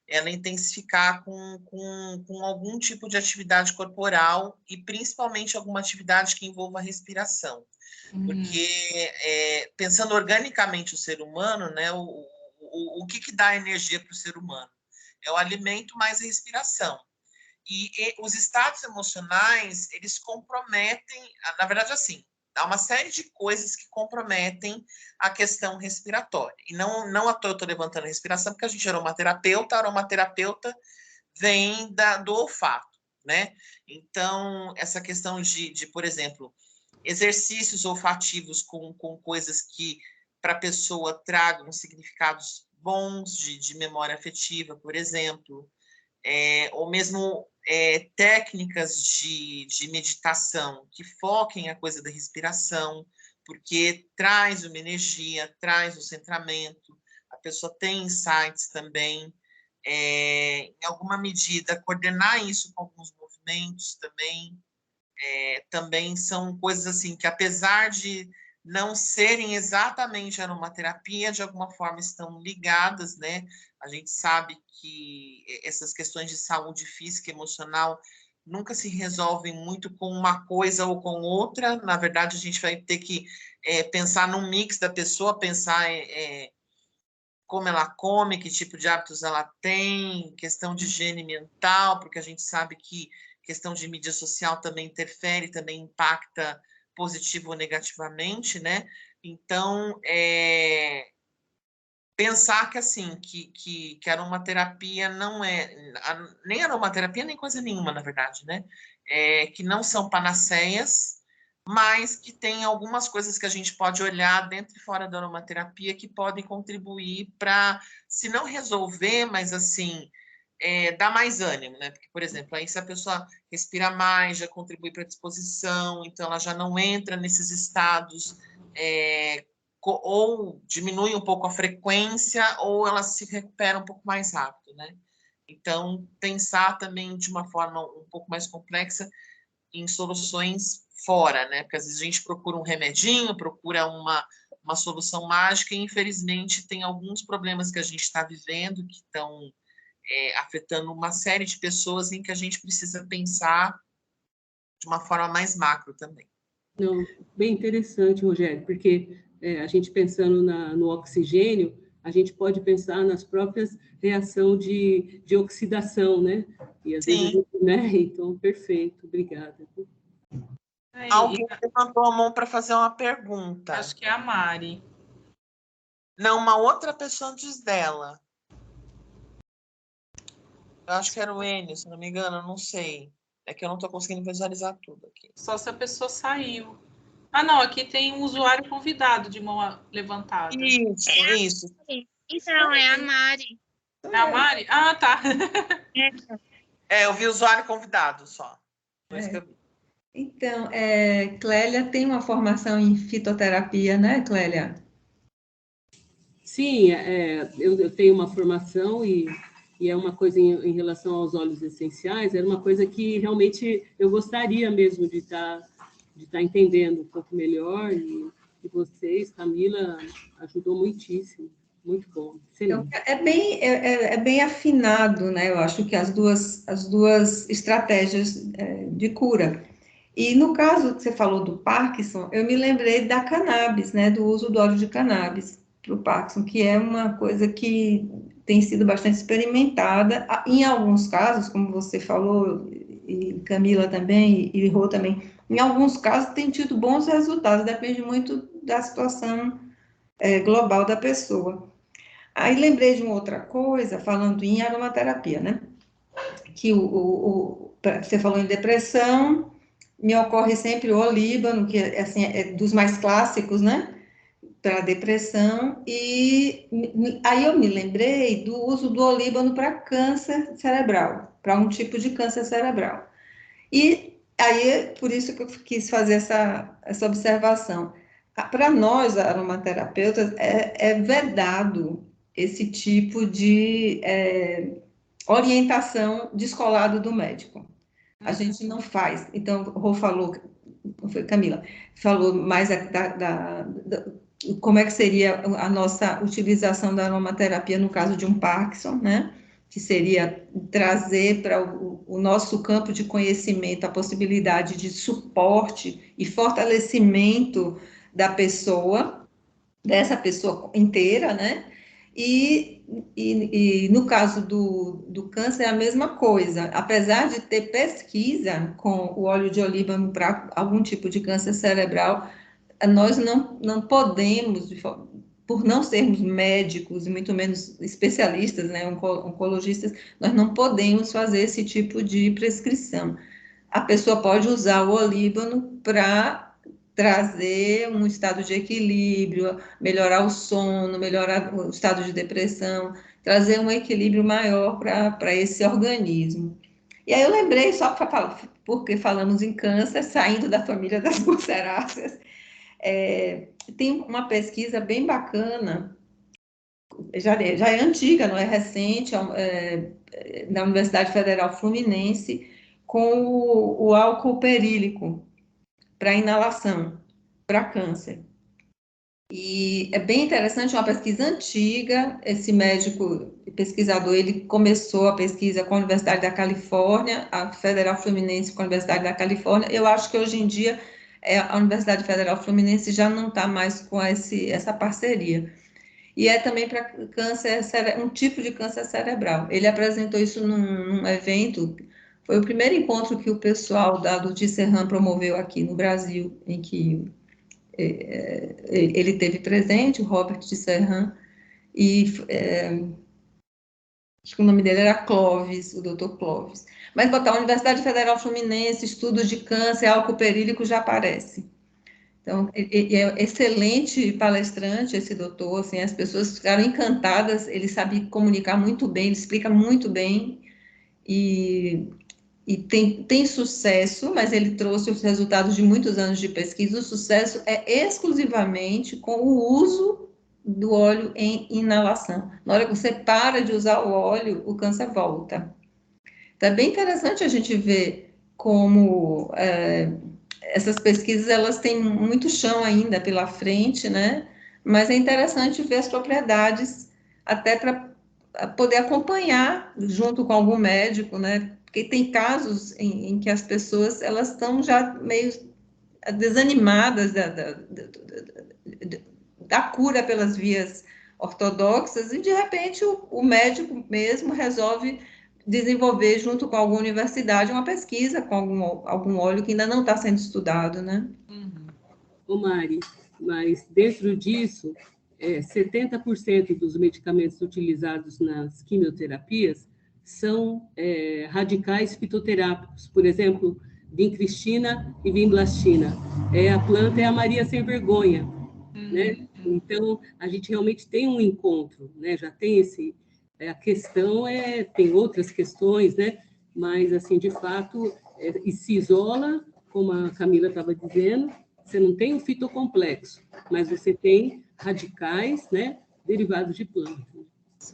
ela intensificar com algum tipo de atividade corporal e principalmente alguma atividade que envolva respiração. Porque pensando organicamente o ser humano, né, o que dá energia para o ser humano? É o alimento mais a respiração. E os estados emocionais, eles comprometem, na verdade, assim, há uma série de coisas que comprometem a questão respiratória. E não à toa eu estou levantando a respiração, porque a gente é aromaterapeuta vem do olfato, né? Então, essa questão de por exemplo, exercícios olfativos com coisas que para a pessoa tragam significados bons de memória afetiva, por exemplo, ou mesmo técnicas de meditação que foquem a coisa da respiração, porque traz uma energia, traz o centramento, a pessoa tem insights também. em alguma medida, coordenar isso com alguns movimentos também. Também são coisas assim que, apesar de não serem exatamente aromaterapia, de alguma forma estão ligadas, né? A gente sabe que essas questões de saúde física e emocional nunca se resolvem muito com uma coisa ou com outra. Na verdade, a gente vai ter que pensar num mix da pessoa, pensar como ela come, que tipo de hábitos ela tem, questão de higiene mental, porque a gente sabe que questão de mídia social também interfere, também impacta positivo ou negativamente, né? Então, pensar que assim, que a aromaterapia não nem aromaterapia, nem coisa nenhuma, na verdade, né? Que não são panaceias, mas que tem algumas coisas que a gente pode olhar dentro e fora da aromaterapia que podem contribuir para, se não resolver, mas assim, dar mais ânimo, né? Porque, por exemplo, aí se a pessoa respira mais, já contribui para a disposição, então ela já não entra nesses estados, ou diminui um pouco a frequência, ou ela se recupera um pouco mais rápido, né? Então, pensar também de uma forma um pouco mais complexa em soluções fora, né? Porque às vezes a gente procura um remedinho, procura uma solução mágica, e infelizmente tem alguns problemas que a gente está vivendo que estão afetando uma série de pessoas em que a gente precisa pensar de uma forma mais macro também. Não, bem interessante, Rogério, porque a gente pensando no oxigênio, a gente pode pensar nas próprias reações de oxidação, né? E às vezes a gente, né? Então, perfeito, obrigada. Alguém levantou a mão para fazer uma pergunta. Acho que é a Mari. Não, uma outra pessoa antes dela. Eu acho que era o Enio, se não me engano, eu não sei. É que eu não estou conseguindo visualizar tudo aqui. Só se a pessoa saiu. Ah, não, aqui tem um usuário convidado de mão levantada. Isso. Então, é a Mari. É a Mari? Ah, tá. Eu vi usuário convidado só. Foi isso que eu vi. Então, Clélia tem uma formação em fitoterapia, né, Clélia? Sim, eu tenho uma formação e é uma coisa em relação aos óleos essenciais, era uma coisa que realmente eu gostaria mesmo de estar entendendo um pouco melhor, e vocês, Camila, ajudou muitíssimo, muito bom, excelente. Então, é bem afinado, né? Eu acho que as duas estratégias de cura. E no caso que você falou do Parkinson, eu me lembrei da cannabis, né? Do uso do óleo de cannabis para o Parkinson, que é uma coisa que tem sido bastante experimentada. Em alguns casos, como você falou, e Camila também, e Rô também, em alguns casos tem tido bons resultados, depende muito da situação global da pessoa. Aí lembrei de uma outra coisa, falando em aromaterapia, né? Que você falou em depressão, me ocorre sempre o olíbano, que assim, é dos mais clássicos, né? Para depressão, e aí eu me lembrei do uso do olíbano para câncer cerebral, para um tipo de câncer cerebral. E aí, por isso que eu quis fazer essa observação. Para nós, aromaterapeutas, é vedado esse tipo de orientação descolado do médico. A gente não faz. Então, o Rô falou, foi Camila, falou mais como é que seria a nossa utilização da aromaterapia no caso de um Parkinson, né? Que seria trazer para o nosso campo de conhecimento a possibilidade de suporte e fortalecimento da pessoa, dessa pessoa inteira, né? E no caso do câncer é a mesma coisa. Apesar de ter pesquisa com o óleo de olíbano para algum tipo de câncer cerebral, nós não podemos, por não sermos médicos e muito menos especialistas, né, oncologistas, nós não podemos fazer esse tipo de prescrição. A pessoa pode usar o olíbano para trazer um estado de equilíbrio, melhorar o sono, melhorar o estado de depressão, trazer um equilíbrio maior para esse organismo. E aí eu lembrei, só porque falamos em câncer, saindo da família das ulceráceas, tem uma pesquisa bem bacana já é antiga, não é recente, na Universidade Federal Fluminense, com o álcool perílico para inalação, para câncer. E é bem interessante, é uma pesquisa antiga. Esse médico pesquisador, ele começou a pesquisa com a Universidade da Califórnia, a Federal Fluminense com a Universidade da Califórnia. Eu acho que hoje em dia a Universidade Federal Fluminense já não está mais com essa parceria. E é também para câncer, um tipo de câncer cerebral. Ele apresentou isso num evento, foi o primeiro encontro que o pessoal do Tisserand promoveu aqui no Brasil, em que ele teve presente, o Robert Tisserand, e acho que o nome dele era Clóvis, o doutor Clóvis. Mas botar Universidade Federal Fluminense, estudos de câncer, álcool perílico, já aparece. Então, ele é excelente palestrante, esse doutor, assim, as pessoas ficaram encantadas, ele sabe comunicar muito bem, ele explica muito bem, e tem sucesso, mas ele trouxe os resultados de muitos anos de pesquisa. O sucesso é exclusivamente com o uso do óleo em inalação. Na hora que você para de usar o óleo, o câncer volta. Então, é bem interessante a gente ver como essas pesquisas, elas têm muito chão ainda pela frente, né? Mas é interessante ver as propriedades, até para poder acompanhar junto com algum médico, né? Porque tem casos em que as pessoas, elas estão já meio desanimadas da cura pelas vias ortodoxas, e de repente o médico mesmo resolve desenvolver, junto com alguma universidade, uma pesquisa com algum óleo que ainda não está sendo estudado, né? Ô Mari, mas dentro disso, 70% dos medicamentos utilizados nas quimioterapias são radicais fitoterápicos, por exemplo, vincristina e vimblastina. A planta é a Maria sem vergonha, né? Então, a gente realmente tem um encontro, né? Já tem a questão tem outras questões, né? Mas, assim, de fato, e se isola, como a Camila estava dizendo, você não tem o fitocomplexo, mas você tem radicais, né? Derivados de planta.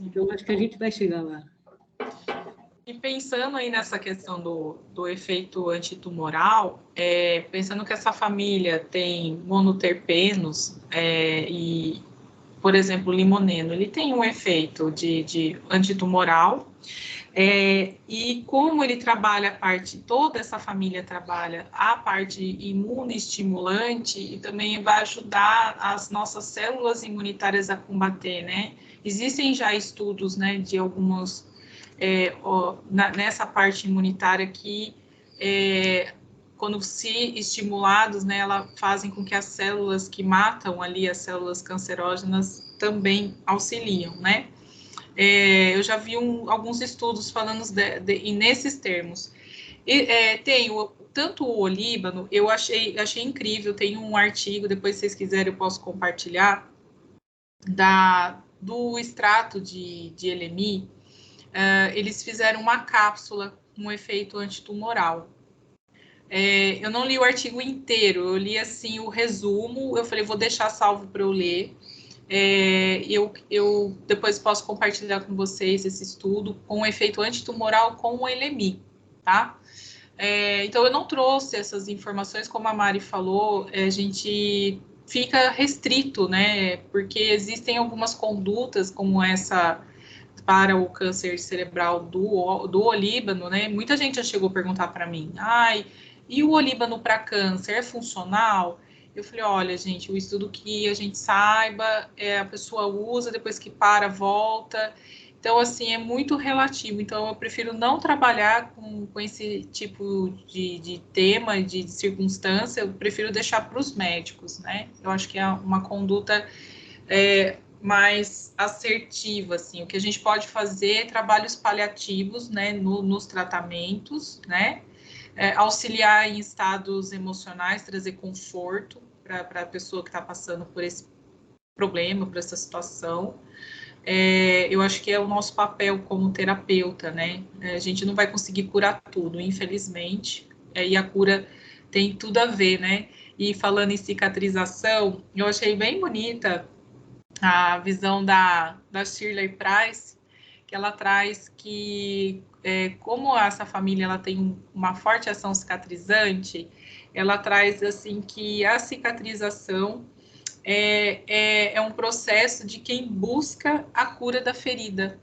Então, acho que a gente vai chegar lá. E pensando aí nessa questão do efeito antitumoral, pensando que essa família tem monoterpenos e, por exemplo, o limoneno, ele tem um efeito de antitumoral, e como ele trabalha toda essa família trabalha a parte imunoestimulante, e também vai ajudar as nossas células imunitárias a combater, né? Existem já estudos, né, de alguns nessa parte imunitária que, quando se estimulados, né, elas fazem com que as células que matam ali, as células cancerógenas, também auxiliam, né? Eu já vi alguns estudos falando nesses termos. E, tanto o olíbano, eu achei incrível, tem um artigo, depois se vocês quiserem eu posso compartilhar, do extrato de LMI. Eles fizeram uma cápsula com um efeito antitumoral. Eu não li o artigo inteiro, eu li assim o resumo, eu falei, vou deixar salvo para eu ler. Eu depois posso compartilhar com vocês esse estudo com o efeito antitumoral com o LMI, tá? Então, eu não trouxe essas informações, como a Mari falou, a gente fica restrito, né? Porque existem algumas condutas como essa para o câncer cerebral do olíbano, né? Muita gente já chegou a perguntar para mim, e o olíbano para câncer é funcional? Eu falei, olha, gente, o estudo que a gente saiba, a pessoa usa, depois que para, volta. Então, assim, é muito relativo. Então, eu prefiro não trabalhar com esse tipo de tema, de circunstância, eu prefiro deixar para os médicos, né? Eu acho que é uma conduta mais assertiva, assim. O que a gente pode fazer é trabalhos paliativos, né, nos tratamentos, né? Auxiliar em estados emocionais, trazer conforto para a pessoa que está passando por esse problema, por essa situação. Eu acho que é o nosso papel como terapeuta, né? A gente não vai conseguir curar tudo, infelizmente, e a cura tem tudo a ver, né? E falando em cicatrização, eu achei bem bonita a visão da Shirley Price, que ela traz que, como essa família ela tem uma forte ação cicatrizante, ela traz assim que a cicatrização é um processo de quem busca a cura da ferida.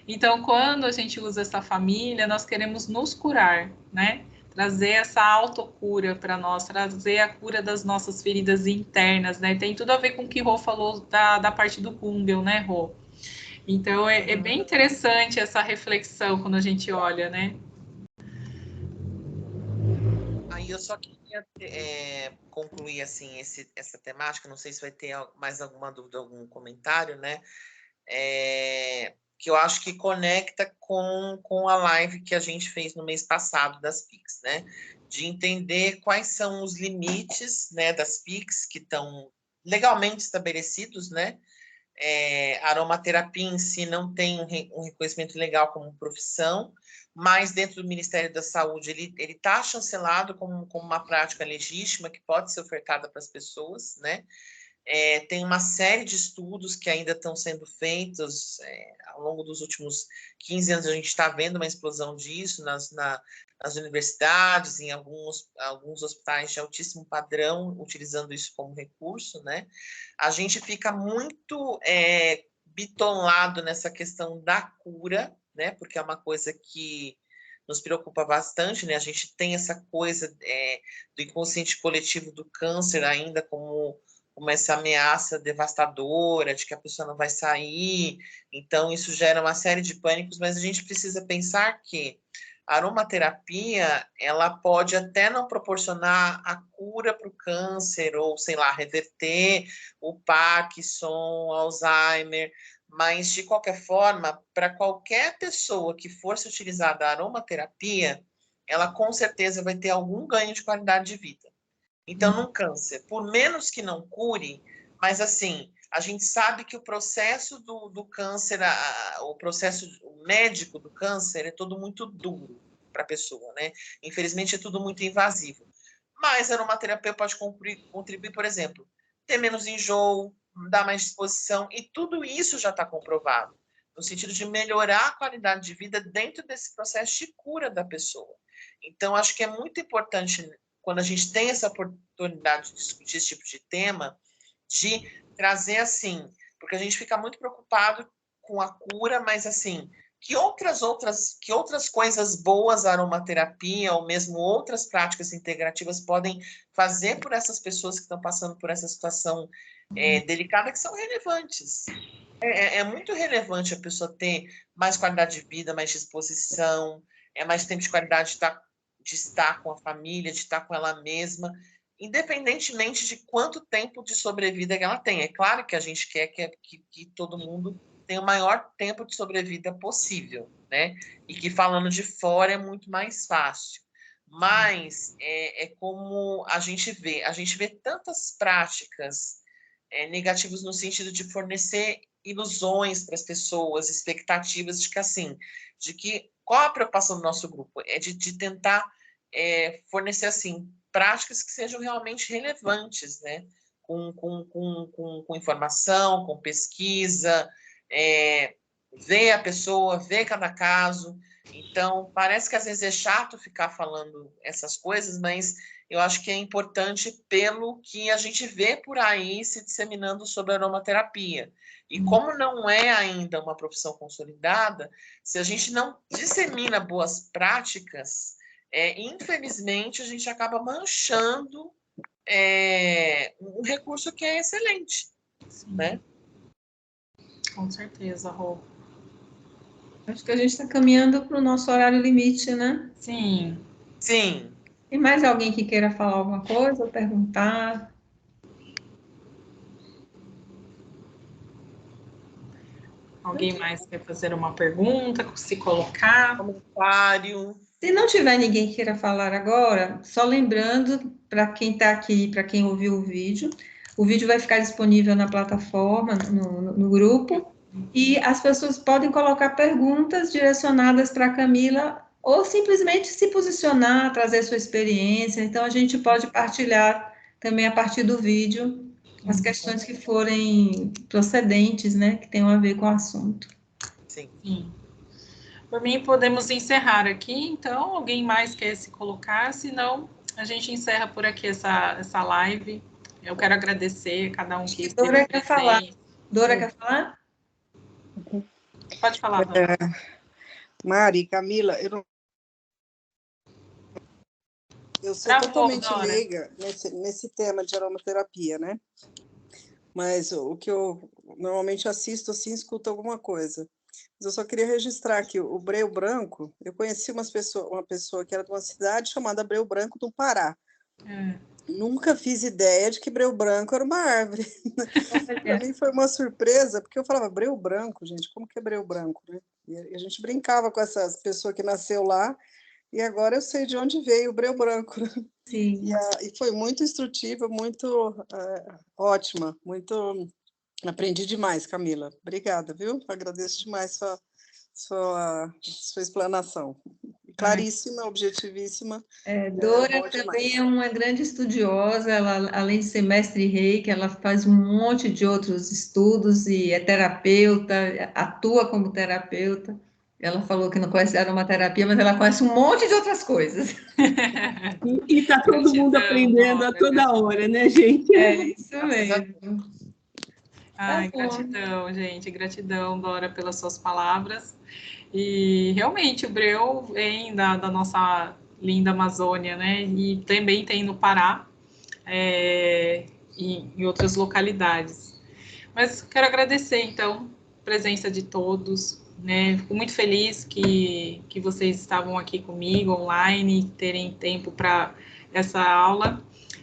Então, quando a gente usa essa família, nós queremos nos curar, né? Trazer essa autocura para nós, trazer a cura das nossas feridas internas, né? Tem tudo a ver com o que Rô falou da parte do Kungel, né, Rô? Então, é bem interessante essa reflexão quando a gente olha, né? Aí eu só queria concluir, assim, essa temática, não sei se vai ter mais alguma dúvida, algum comentário, né? Que eu acho que conecta com a live que a gente fez no mês passado das PICs, né? De entender quais são os limites, né, das PICs que estão legalmente estabelecidos, né? A aromaterapia em si não tem um reconhecimento legal como profissão, mas dentro do Ministério da Saúde ele está chancelado como uma prática legítima que pode ser ofertada para as pessoas, né? Tem uma série de estudos que ainda estão sendo feitos ao longo dos últimos 15 anos. A gente está vendo uma explosão disso nas universidades, em alguns hospitais de altíssimo padrão, utilizando isso como recurso, né? A gente fica muito bitolado nessa questão da cura, né? Porque é uma coisa que nos preocupa bastante, né? A gente tem essa coisa do inconsciente coletivo do câncer ainda como essa ameaça devastadora de que a pessoa não vai sair. Então, isso gera uma série de pânicos, mas a gente precisa pensar que a aromaterapia, ela pode até não proporcionar a cura para o câncer, ou, sei lá, reverter o Parkinson, Alzheimer, mas, de qualquer forma, para qualquer pessoa que for se utilizar da aromaterapia, ela com certeza vai ter algum ganho de qualidade de vida. Então, num câncer, por menos que não cure, mas assim, a gente sabe que o processo do câncer, o processo médico do câncer é todo muito duro para a pessoa, né? Infelizmente, é tudo muito invasivo. Mas a aromaterapia pode contribuir, por exemplo, ter menos enjoo, dar mais disposição, e tudo isso já está comprovado, no sentido de melhorar a qualidade de vida dentro desse processo de cura da pessoa. Então, acho que é muito importante, quando a gente tem essa oportunidade de discutir esse tipo de tema, de trazer assim, porque a gente fica muito preocupado com a cura, mas assim, que outras coisas boas a aromaterapia ou mesmo outras práticas integrativas podem fazer por essas pessoas que estão passando por essa situação delicada, que são relevantes. É muito relevante a pessoa ter mais qualidade de vida, mais disposição, mais tempo de qualidade de estar com a família, de estar com ela mesma, independentemente de quanto tempo de sobrevida que ela tem. É claro que a gente quer que todo mundo tenha o maior tempo de sobrevida possível, né? E que falando de fora é muito mais fácil. Mas é como a gente vê tantas práticas negativas no sentido de fornecer ilusões para as pessoas, expectativas de que assim, de que qual a preocupação do nosso grupo? É de tentar fornecer assim práticas que sejam realmente relevantes, né? Com informação, com pesquisa, ver a pessoa, ver cada caso. Então, parece que às vezes é chato ficar falando essas coisas, mas eu acho que é importante pelo que a gente vê por aí se disseminando sobre a aromaterapia. E como não é ainda uma profissão consolidada, se a gente não dissemina boas práticas, infelizmente, a gente acaba manchando um recurso que é excelente, né? Com certeza, Rô. Acho que a gente está caminhando para o nosso horário limite, né? Sim. Sim. Tem mais alguém que queira falar alguma coisa ou perguntar? Alguém mais quer fazer uma pergunta, se colocar? Comentário. Se não tiver ninguém que queira falar agora, só lembrando para quem está aqui, para quem ouviu o vídeo vai ficar disponível na plataforma, no grupo, e as pessoas podem colocar perguntas direcionadas para a Camila ou simplesmente se posicionar, trazer sua experiência. Então, a gente pode partilhar também a partir do vídeo as questões que forem procedentes, né, que tenham a ver com o assunto. Sim. Sim. Por mim, podemos encerrar aqui, então, alguém mais quer se colocar, senão a gente encerra por aqui essa live. Eu quero agradecer a cada um que esteve Dora quer falar. presente. Dora quer falar? Pode falar, Dora. Mari, Camila, eu sou Travou, totalmente Dora. leiga nesse tema de aromaterapia, né? Mas o que eu normalmente assisto, assim, escuto alguma coisa. Mas eu só queria registrar que o breu branco, eu conheci uma pessoa que era de uma cidade chamada Breu Branco, do Pará. Nunca fiz ideia de que breu branco era uma árvore. Para mim foi uma surpresa, porque eu falava, breu branco, gente, como que é breu branco, né? E a gente brincava com essa pessoa que nasceu lá, e agora eu sei de onde veio o breu branco. Né? Sim. E foi muito instrutiva, muito ótima, aprendi demais, Camila. Obrigada, viu? Agradeço demais sua explanação. Claríssima, objetivíssima. Dora também é uma grande estudiosa, ela, além de ser mestre em Reiki, ela faz um monte de outros estudos e é terapeuta, atua como terapeuta. Ela falou que não conhece aromaterapia, mas ela conhece um monte de outras coisas. E está todo mundo aprendendo a toda hora, né, gente? É isso mesmo. Ai, Tá bom. gratidão, gente. Gratidão, Dora, pelas suas palavras. E realmente o breu vem da nossa linda Amazônia, né? E também tem no Pará e em outras localidades. Mas quero agradecer, então, a presença de todos, né? Fico muito feliz que vocês estavam aqui comigo online, terem tempo para essa aula.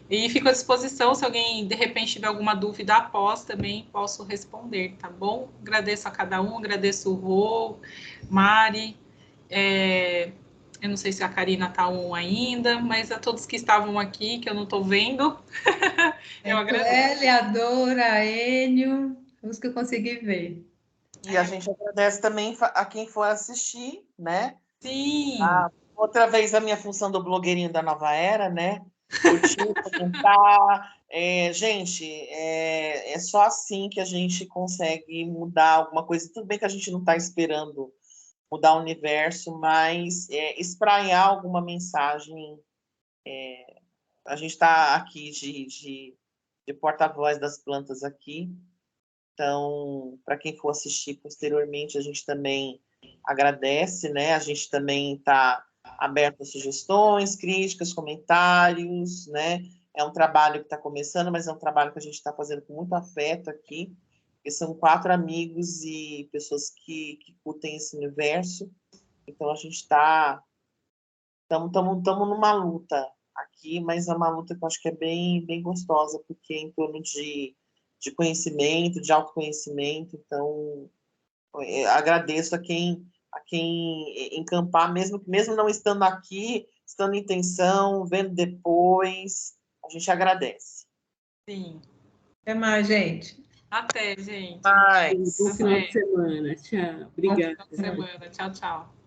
E fico à disposição, se alguém, de repente, tiver alguma dúvida após, também posso responder, tá bom? Agradeço a cada um, agradeço o Rô, Mari, eu não sei se a Karina está on ainda, mas a todos que estavam aqui, que eu não estou vendo, eu agradeço. A Dora, a Enio, os que eu consegui ver. E a gente agradece também a quem for assistir, né? Sim. Outra vez a minha função do blogueirinho da nova era, né? Curtir, comentar. Gente, é só assim que a gente consegue mudar alguma coisa. Tudo bem que a gente não está esperando mudar o universo, mas espraiar alguma mensagem. A gente está aqui de porta-voz das plantas aqui. Então, para quem for assistir posteriormente, a gente também agradece, né? A gente também está aberto a sugestões, críticas, comentários, né? É um trabalho que está começando, mas é um trabalho que a gente está fazendo com muito afeto aqui, porque são 4 amigos e pessoas que curtem esse universo. Então, a gente estamos numa luta aqui, mas é uma luta que eu acho que é bem, bem gostosa, porque é em torno de conhecimento, de autoconhecimento. Então, agradeço a quem encampar, mesmo não estando aqui, estando em tensão, vendo depois, a gente agradece. Sim. Até mais, gente. Até, gente. Bye. Bom final de semana. Tchau. Obrigada. Bom final de semana. Tchau, tchau.